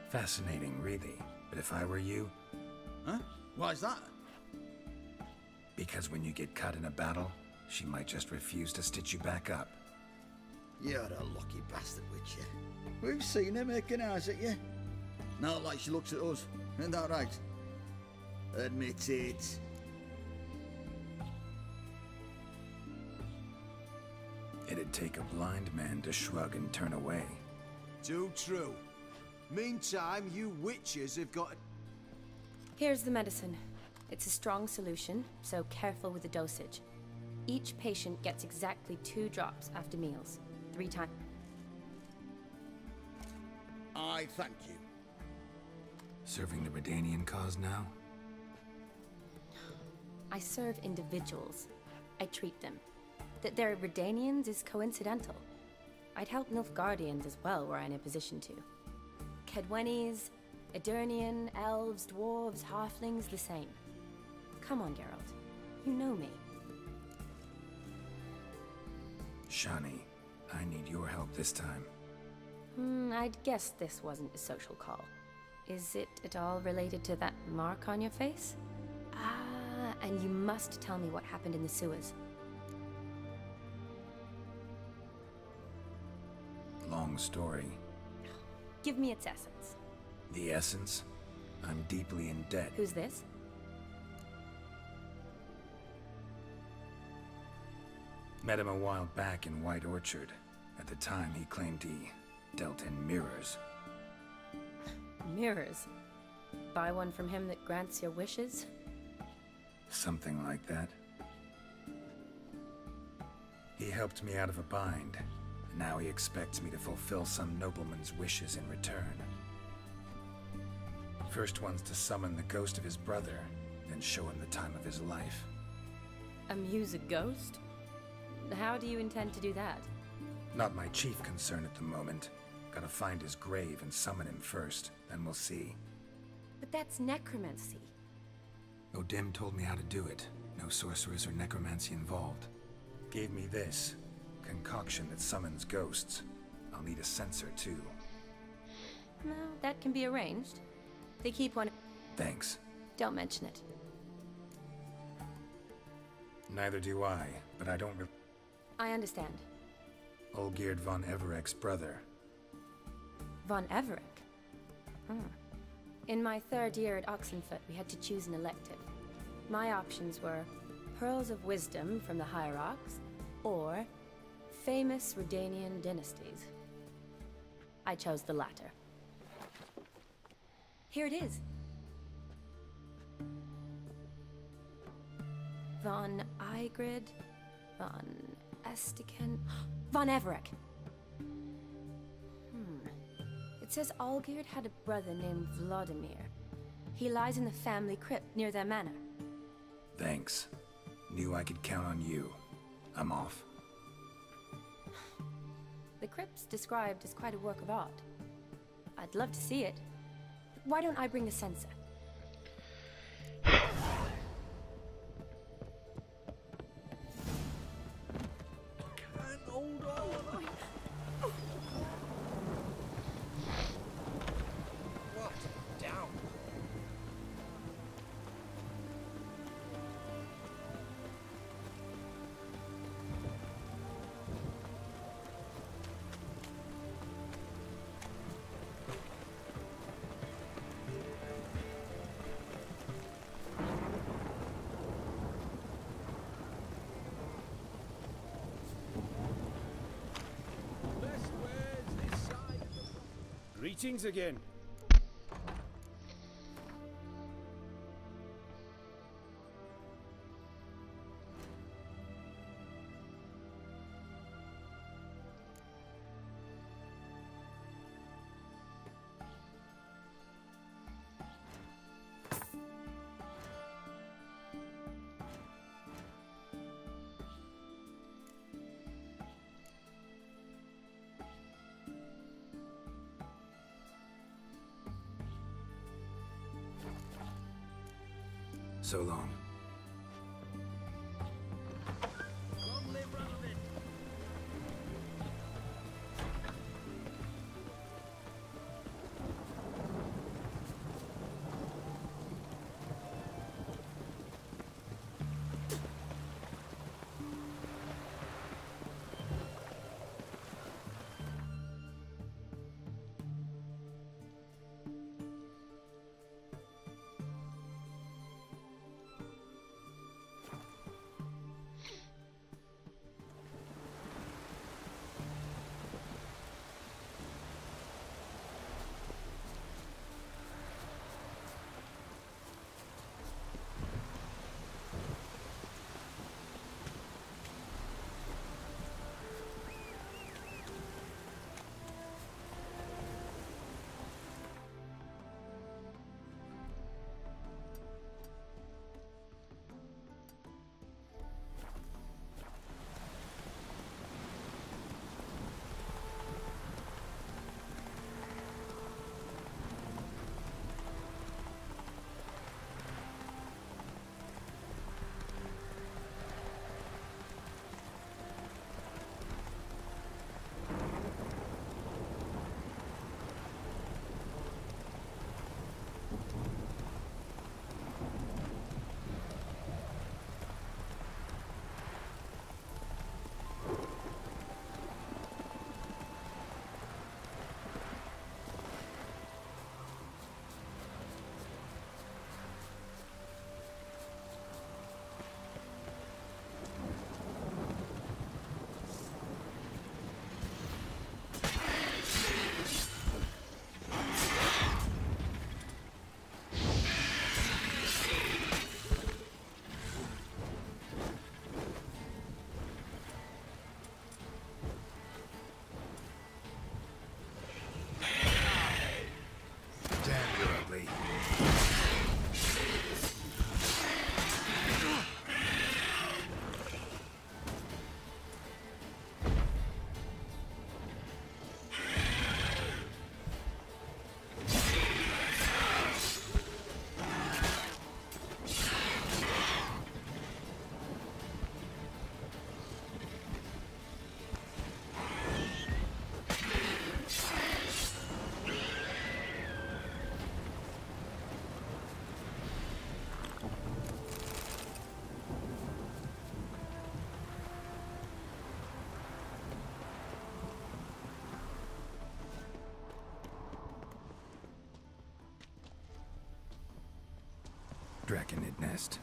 Fascinating, really. But if I were you... Huh? Why's that? Because when you get caught in a battle, she might just refuse to stitch you back up. You're a lucky bastard, Witcher. We've seen her making eyes at you. Not like she looks at us. Isn't that right? Admit it. It'd take a blind man to shrug and turn away. Too true. Meantime, you witches have got... Here's the medicine. It's a strong solution, so careful with the dosage. Each patient gets exactly 2 drops after meals. 3 times. I thank you. Serving the Redanian cause now? I serve individuals. I treat them. That they're Redanians is coincidental. I'd help Nilfgaardians as well were I in a position to. Kedwenis, Edirnian, elves, dwarves, halflings, the same. Come on, Geralt. You know me. Shani, I need your help this time. I'd guess this wasn't a social call. Is it at all related to that mark on your face? Ah, and you must tell me what happened in the sewers. Long story. Give me its essence. The essence? I'm deeply in debt. Who's this? Met him a while back in White Orchard. At the time, he claimed he dealt in mirrors. Mirrors? Buy one from him that grants your wishes? Something like that. He helped me out of a bind. Now he expects me to fulfill some nobleman's wishes in return. First one's to summon the ghost of his brother, then show him the time of his life. Amuse a ghost? How do you intend to do that? Not my chief concern at the moment. Gotta find his grave and summon him first, then we'll see. But that's necromancy. Odim told me how to do it. No sorcerers or necromancy involved. Gave me this. Concoction that summons ghosts. I'll need a sensor too. No, that can be arranged. They keep one... Thanks. Don't mention it. Neither do I, but I don't I understand. Olgierd von Everek's brother. Von Everek? In my third year at Oxenfoot, we had to choose an elective. My options were Pearls of Wisdom from the Hierarchs, or famous Redanian dynasties. I chose the latter. Here it is. Von Igrid, Von Estiken, Von Everek. It says Olgierd had a brother named Vladimir. He lies in the family crypt near their manor. Thanks. Knew I could count on you. I'm off. The crypt's described as quite a work of art. I'd love to see it. Why don't I bring a sensor? Greetings again. So long. Draconid nest.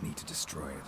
Need to destroy it.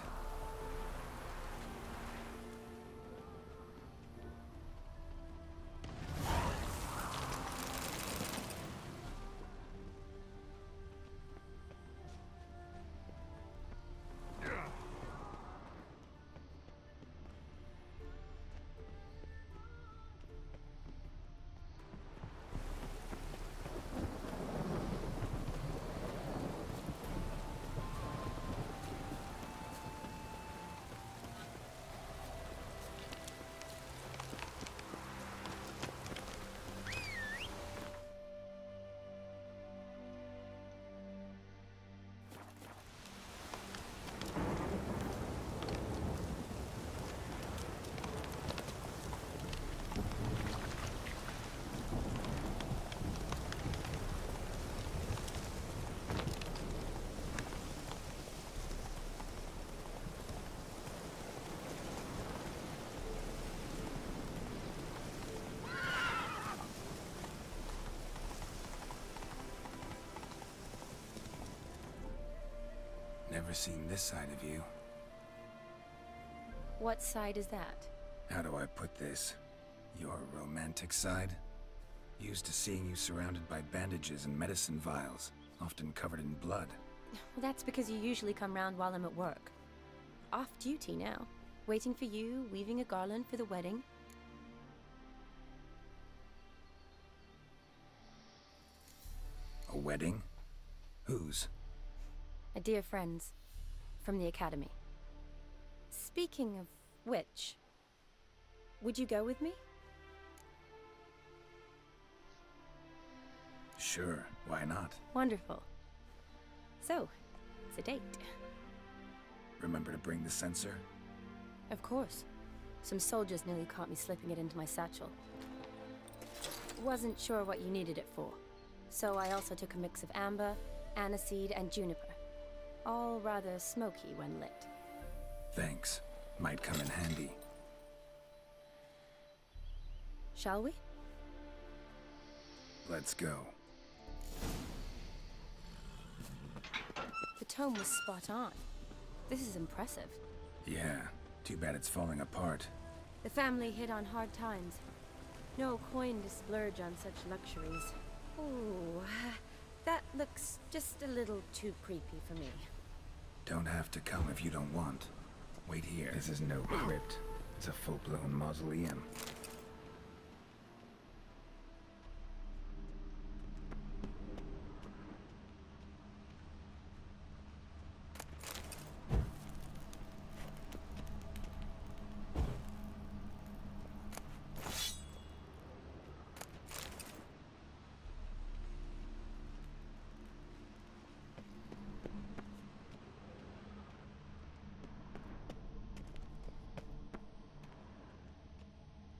Never seen this side of you. What side is that? How do I put this? Your romantic side? Used to seeing you surrounded by bandages and medicine vials, often covered in blood. Well, that's because you usually come round while I'm at work. Off duty now. Waiting for you, weaving a garland for the wedding. A wedding? Whose? A dear friend's. From the academy. Speaking of which, would you go with me? Sure, why not? Wonderful. So, it's a date. Remember to bring the sensor? Of course. Some soldiers nearly caught me slipping it into my satchel. Wasn't sure what you needed it for, so I also took a mix of amber, aniseed, and juniper. All rather smoky when lit. Thanks. Might come in handy. Shall we? Let's go. The tome was spot on. This is impressive. Yeah, too bad it's falling apart. The family hit on hard times. No coin to splurge on such luxuries. Ooh, that looks just a little too creepy for me. Don't have to come if you don't want. Wait here. This is no crypt. It's a full-blown mausoleum.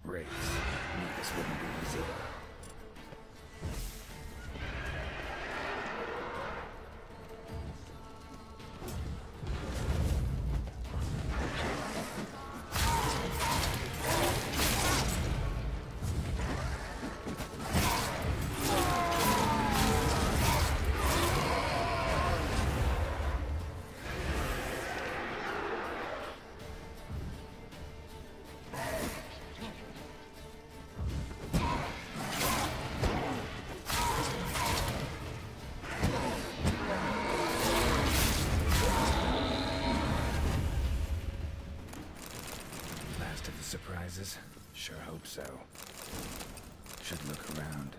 Race. Knew this wouldn't be easy. Surprises? Sure hope so. Should look around.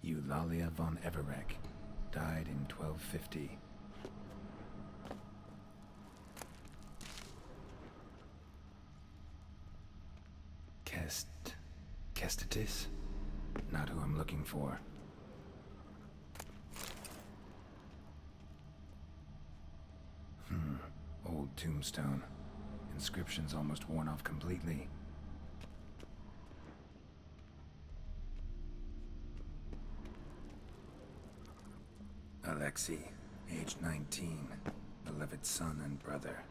Eulalia von Everek died in 1250. Kestatis? Not who I'm looking for. Old tombstone. Inscription's almost worn off completely. Alexei, age 19, beloved son and brother.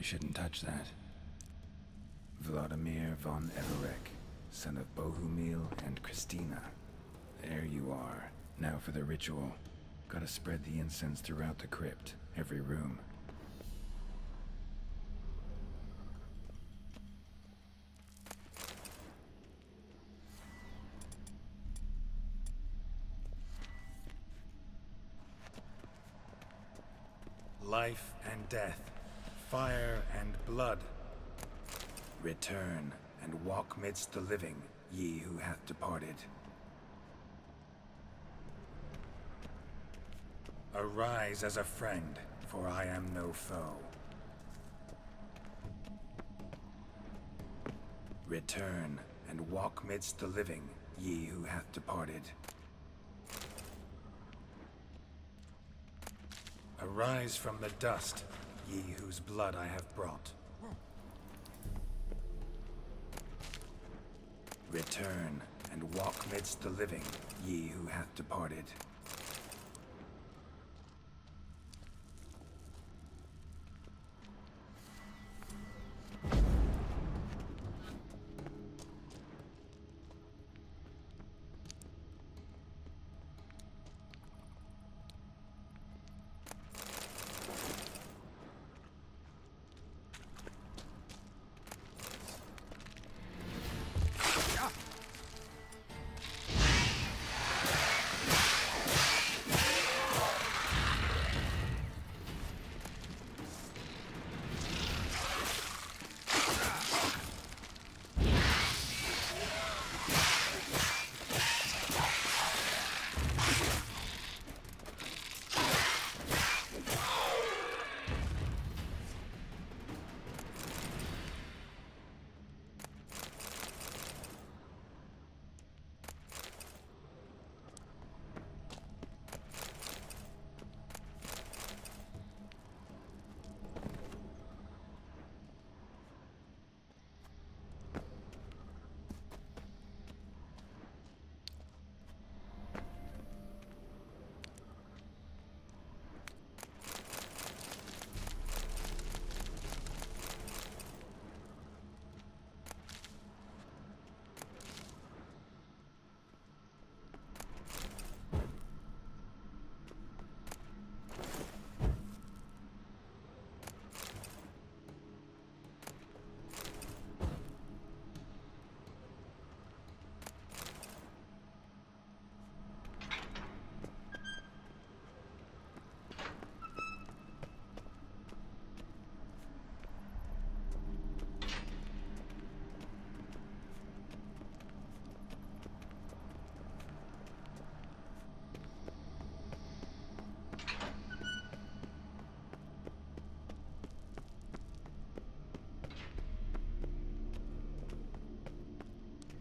Probably shouldn't touch that. Vladimir von Everek, son of Bohumil and Christina. There you are. Now for the ritual. Gotta spread the incense throughout the crypt, every room. Life and death, fire and blood. Return and walk midst the living, ye who hath departed. Arise as a friend, for I am no foe. Return and walk midst the living, ye who hath departed. Arise from the dust, ye whose blood I have brought. Return and walk midst the living, ye who hath departed.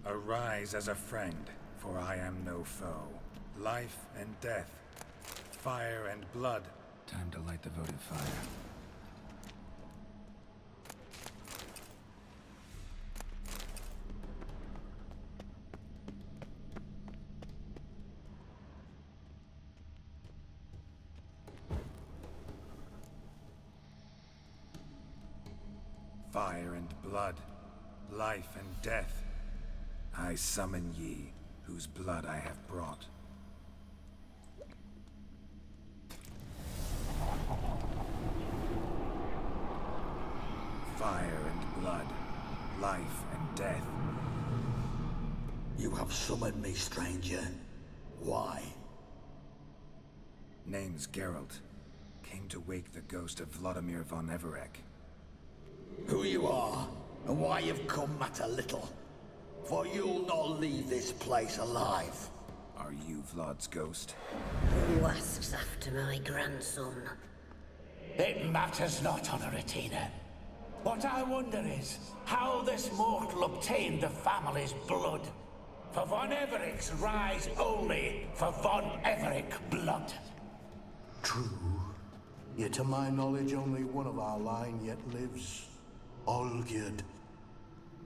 Arise as a friend, for I am no foe. Life and death, fire and blood. Time to light the votive fire. Fire and blood, life and death. I summon ye, whose blood I have brought. Fire and blood, life and death. You have summoned me, stranger. Why? Name's Geralt. Came to wake the ghost of Vladimir von Everek. Who you are, and why you've come matter little. For you'll not leave this place alive. Are you Vlad's ghost? Who asks after my grandson? It matters not, Honoratina. What I wonder is how this mortal obtained the family's blood. For von Everek's rise only for von Everek blood. True. Yet to my knowledge, only one of our line yet lives. Olgierd.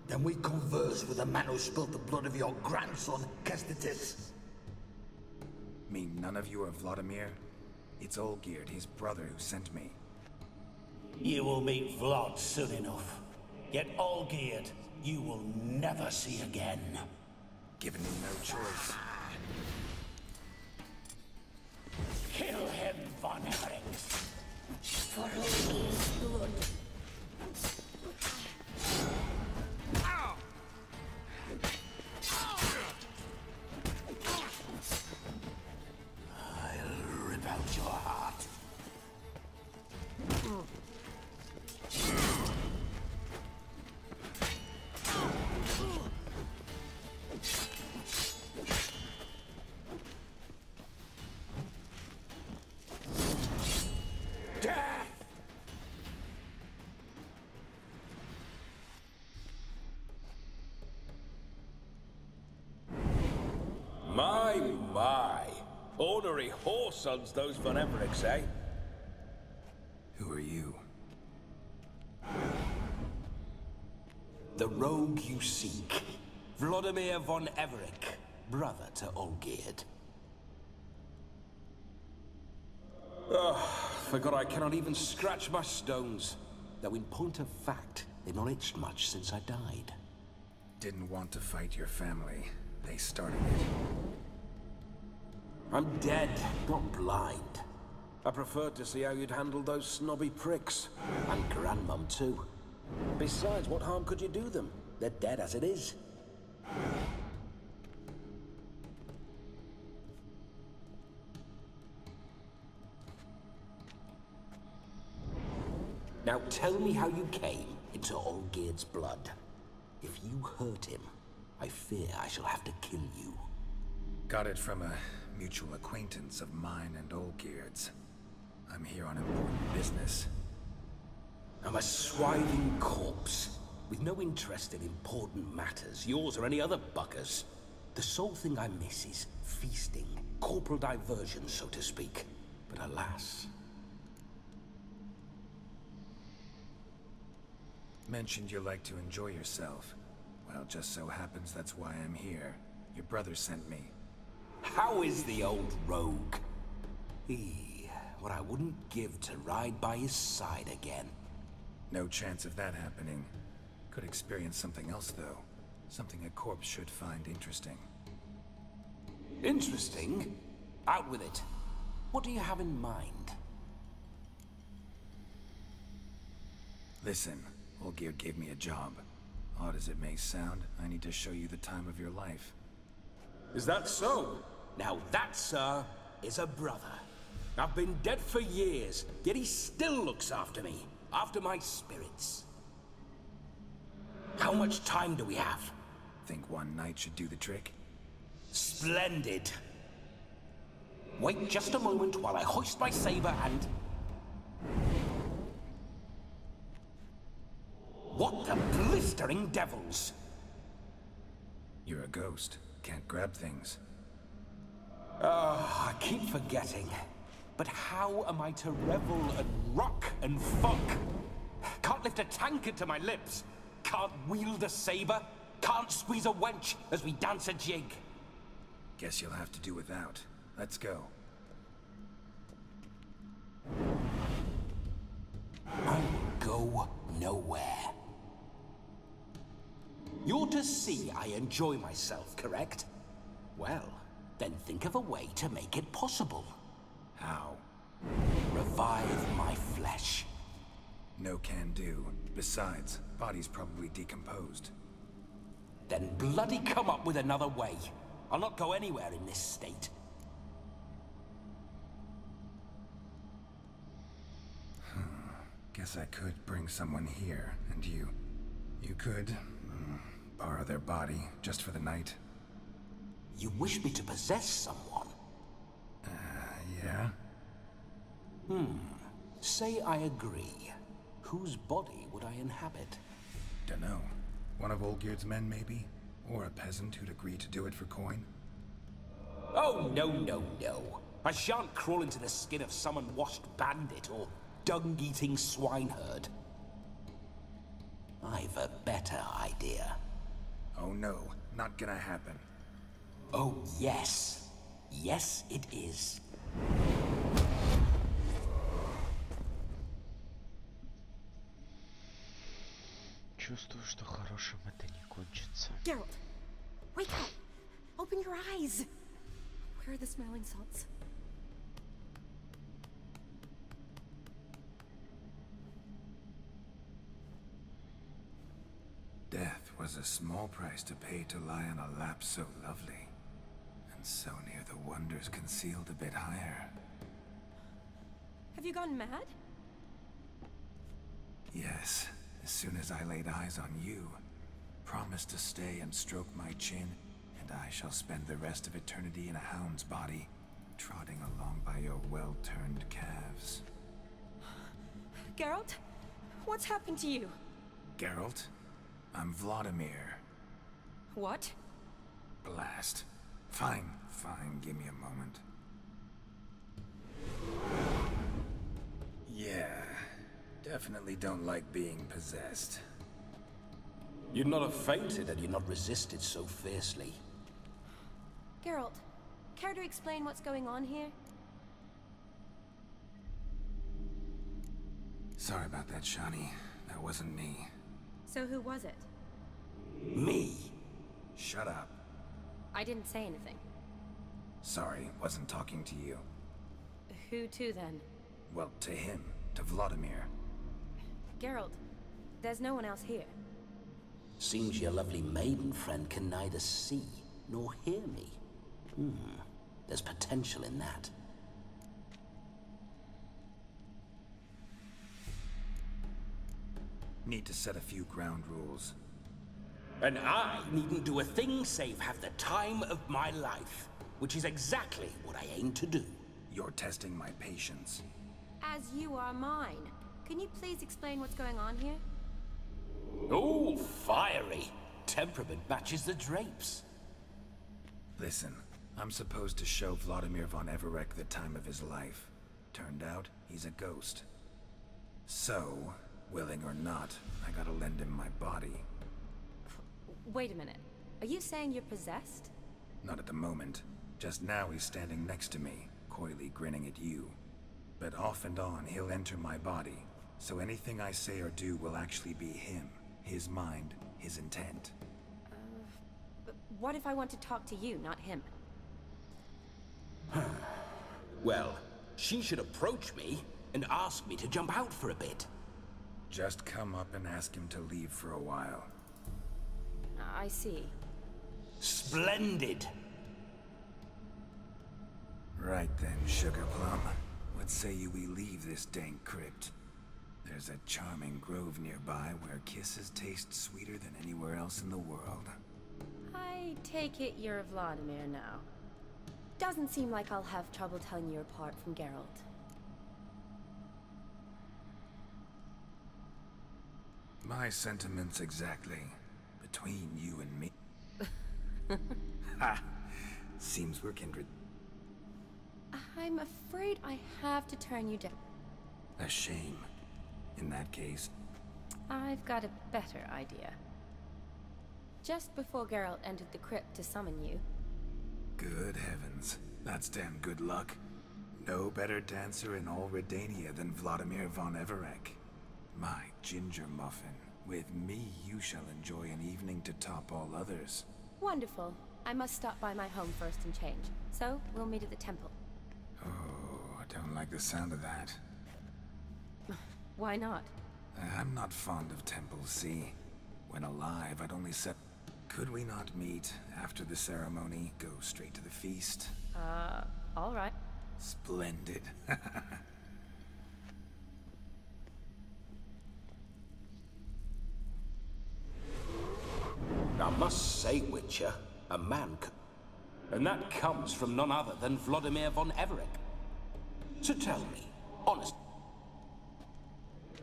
Then we converse with the man who spilled the blood of your grandson, Kestitis. Mean none of you are Vladimir? It's Olgierd, his brother, who sent me. You will meet Vlad soon enough. Yet Olgierd, you will never see again. Given me no choice. Kill him, Von Everett. For Olgierd's blood. I'll rip out your heart. My. Ornery horse sons those Von Evericks, eh? Who are you? The rogue you seek. Vladimir von Everett, brother to Olgierd. Forgot I cannot even scratch my stones. Though in point of fact, they've not itched much since I died. Didn't want to fight your family. They started it. I'm dead, not blind. I preferred to see how you'd handle those snobby pricks. And Grandmum, too. Besides, what harm could you do them? They're dead as it is. Now tell me how you came into Olgierd's blood. If you hurt him, I fear I shall have to kill you. Got it from a mutual acquaintance of mine and Olgierd's. I'm here on important business. I'm a swiving corpse, with no interest in important matters, yours or any other buggers. The sole thing I miss is feasting, corporal diversion, so to speak. But alas... Mentioned you like to enjoy yourself. Well, just so happens that's why I'm here. Your brother sent me. How is the old rogue? What I wouldn't give to ride by his side again. No chance of that happening. Could experience something else, though. Something a corpse should find interesting. Interesting? Out with it. What do you have in mind? Listen, Olgierd gave me a job. Odd as it may sound, I need to show you the time of your life. Is that so? Now that, sir, is a brother. I've been dead for years, yet he still looks after me, after my spirits. How much time do we have? Think one night should do the trick? Splendid. Wait just a moment while I hoist my saber and... What the blistering devils? You're a ghost. Can't grab things. I keep forgetting. But how am I to revel and rock and fuck? Can't lift a tankard to my lips. Can't wield a saber. Can't squeeze a wench as we dance a jig. Guess you'll have to do without. Let's go. I will go nowhere. You're to see I enjoy myself, correct? Well, then think of a way to make it possible. How? Revive my flesh. No can do. Besides, body's probably decomposed. Then bloody come up with another way. I'll not go anywhere in this state. Guess I could bring someone here, and you could borrow their body just for the night. You wish me to possess someone? Yeah? Say I agree. Whose body would I inhabit? Dunno. One of Olgierd's men, maybe? Or a peasant who'd agree to do it for coin? Oh, no, no, no. I shan't crawl into the skin of some unwashed bandit or dung-eating swineherd. I've a better idea. Oh no, not gonna happen. Oh, yes. Yes, it is. чувствую, что хорошим это не кончится. Geralt, wake up! Open your eyes! Where are the smelling salts? Death was a small price to pay to lie on a lap so lovely, and so near the wonders concealed a bit higher. Have you gone mad? Yes, as soon as I laid eyes on you, promised to stay and stroke my chin, and I shall spend the rest of eternity in a hound's body, trotting along by your well-turned calves. Geralt? What's happened to you? Geralt? I'm Vladimir. What? Blast. Fine, give me a moment. Yeah, definitely don't like being possessed. You'd not have fainted had you not resisted so fiercely. Geralt, care to explain what's going on here? Sorry about that, Shani. That wasn't me. So who was it? Me? Shut up. I didn't say anything. Sorry, wasn't talking to you. Who to then? Well, to him. To Vladimir. Geralt, there's no one else here. Seems your lovely maiden friend can neither see nor hear me. There's potential in that. Need to set a few ground rules. And I needn't do a thing save have the time of my life, which is exactly what I aim to do. You're testing my patience. As you are mine. Can you please explain what's going on here? Oh, fiery. Temperament matches the drapes. Listen, I'm supposed to show Vladimir von Everec the time of his life. Turned out, he's a ghost. So, willing or not, I gotta lend him my body. Wait a minute. Are you saying you're possessed? Not at the moment. Just now he's standing next to me, coyly grinning at you. But off and on, he'll enter my body. So anything I say or do will actually be him. His mind, his intent. But what if I want to talk to you, not him? Well, she should approach me and ask me to jump out for a bit. Just come up and ask him to leave for a while. I see. Splendid! Right then, Sugar Plum. What say you we leave this dank crypt? There's a charming grove nearby where kisses taste sweeter than anywhere else in the world. I take it you're Vladimir now. Doesn't seem like I'll have trouble telling you apart from Geralt. My sentiments exactly. Between you and me. Ha! Seems we're kindred. I'm afraid I have to turn you down. A shame. In that case. I've got a better idea. Just before Geralt entered the crypt to summon you. Good heavens. That's damn good luck. No better dancer in all Redania than Vladimir von Everec. My ginger muffin. With me, you shall enjoy an evening to top all others. Wonderful. I must stop by my home first and change. So, we'll meet at the temple. Oh, I don't like the sound of that. Why not? I'm not fond of temples, see? When alive, I'd only set... Could we not meet after the ceremony, go straight to the feast? All right. Splendid. I must say, Witcher, a man and that comes from none other than Vladimir von Everec. So tell me, honest.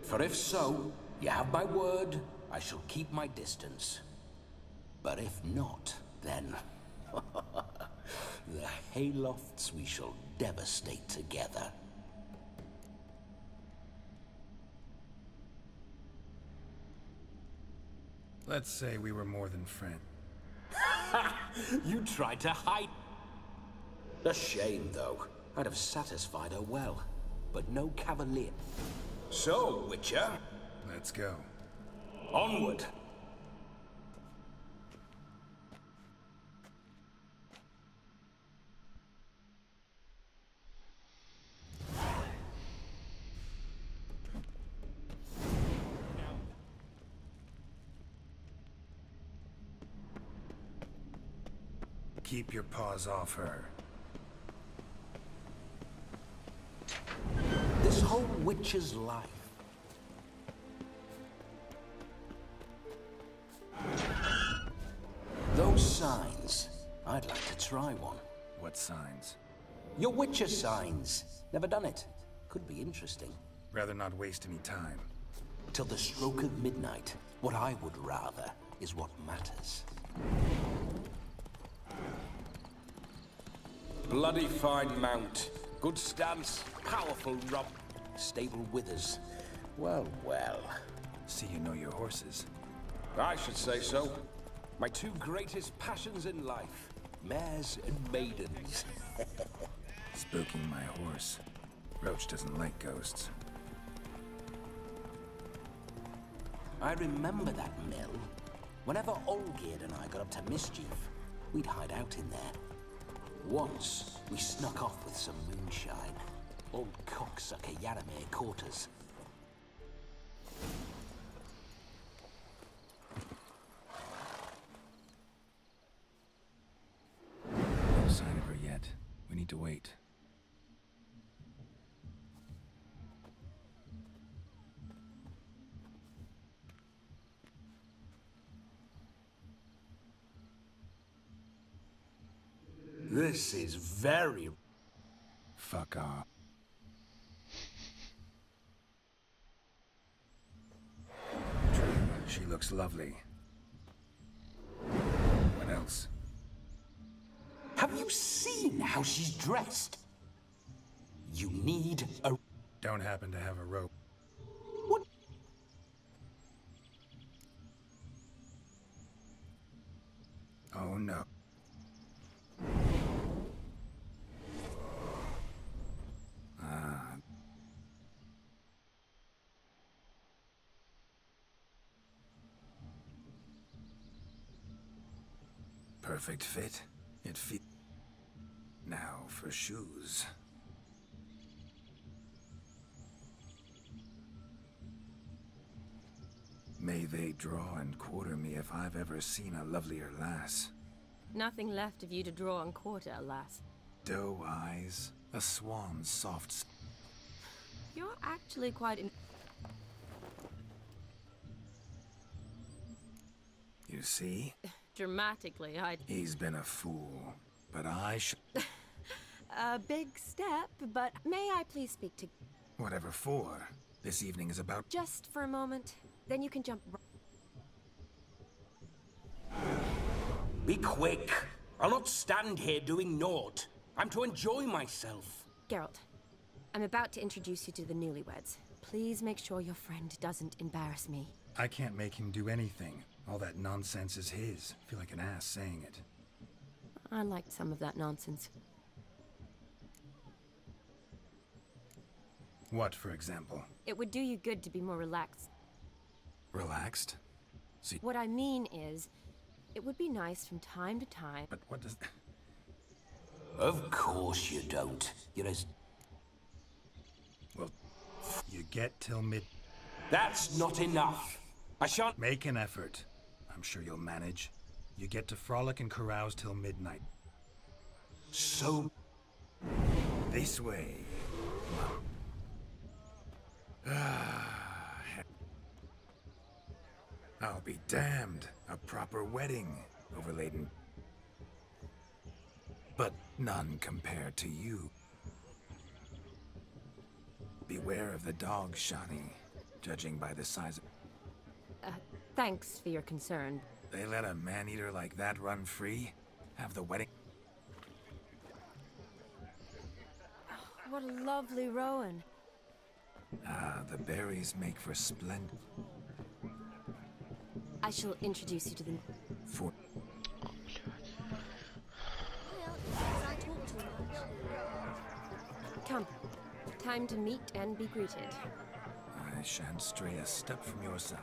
For if so, you have my word, I shall keep my distance. But if not, then... the haylofts we shall devastate together. Let's say we were more than friends. You tried to hide... A shame, though. I'd have satisfied her well, but no cavalier. So, Witcher... Let's go. Onward, keep your paws off her. This whole witcher's life. Those signs. I'd like to try one. What signs? Your witcher signs. Never done it. Could be interesting. Rather not waste any time. Till the stroke of midnight. What I would rather is what matters. Bloody fine mount. Good stance, powerful rump, stable withers. Well, well. See you know your horses. I should say so. My two greatest passions in life. Mares and maidens. Spooking my horse. Roach doesn't like ghosts. I remember that mill. Whenever Olgierd and I got up to mischief, we'd hide out in there. Once, we snuck off with some moonshine. Old cocksucker Yaramir caught us. No sign of her yet. We need to wait. This is very... Fuck off. True, she looks lovely. What else? Have you seen how she's dressed? You need a... Don't happen to have a rope. What? Oh no. Perfect fit. It fit. Now for shoes. May they draw and quarter me if I've ever seen a lovelier lass. Nothing left of you to draw and quarter, alas. Doe eyes, a swan's soft... You're actually quite You see? dramatically, He's been a fool, but I should... A big step, but may I please speak to... Whatever for. This evening is about... Just for a moment, then you can jump... Be quick. I'll not stand here doing naught. I'm to enjoy myself. Geralt, I'm about to introduce you to the newlyweds. Please make sure your friend doesn't embarrass me. I can't make him do anything. All that nonsense is his. I feel like an ass saying it. I liked some of that nonsense. What, for example? It would do you good to be more relaxed. Relaxed? See... What I mean is, it would be nice from time to time... But what does... Of course you don't. You're as... Well, you get till mid... That's not enough. I shan't... Make an effort. I'm sure you'll manage. You get to frolic and carouse till midnight. So... This way. I'll be damned. A proper wedding. Overladen. But none compared to you. Beware of the dog, Shani. Judging by the size of... Thanks for your concern. They let a man-eater like that run free? Have the wedding... What a lovely rowan. Ah, the berries make for splendid... I shall introduce you to the... For... Come. Time to meet and be greeted. I shan't stray a step from your side.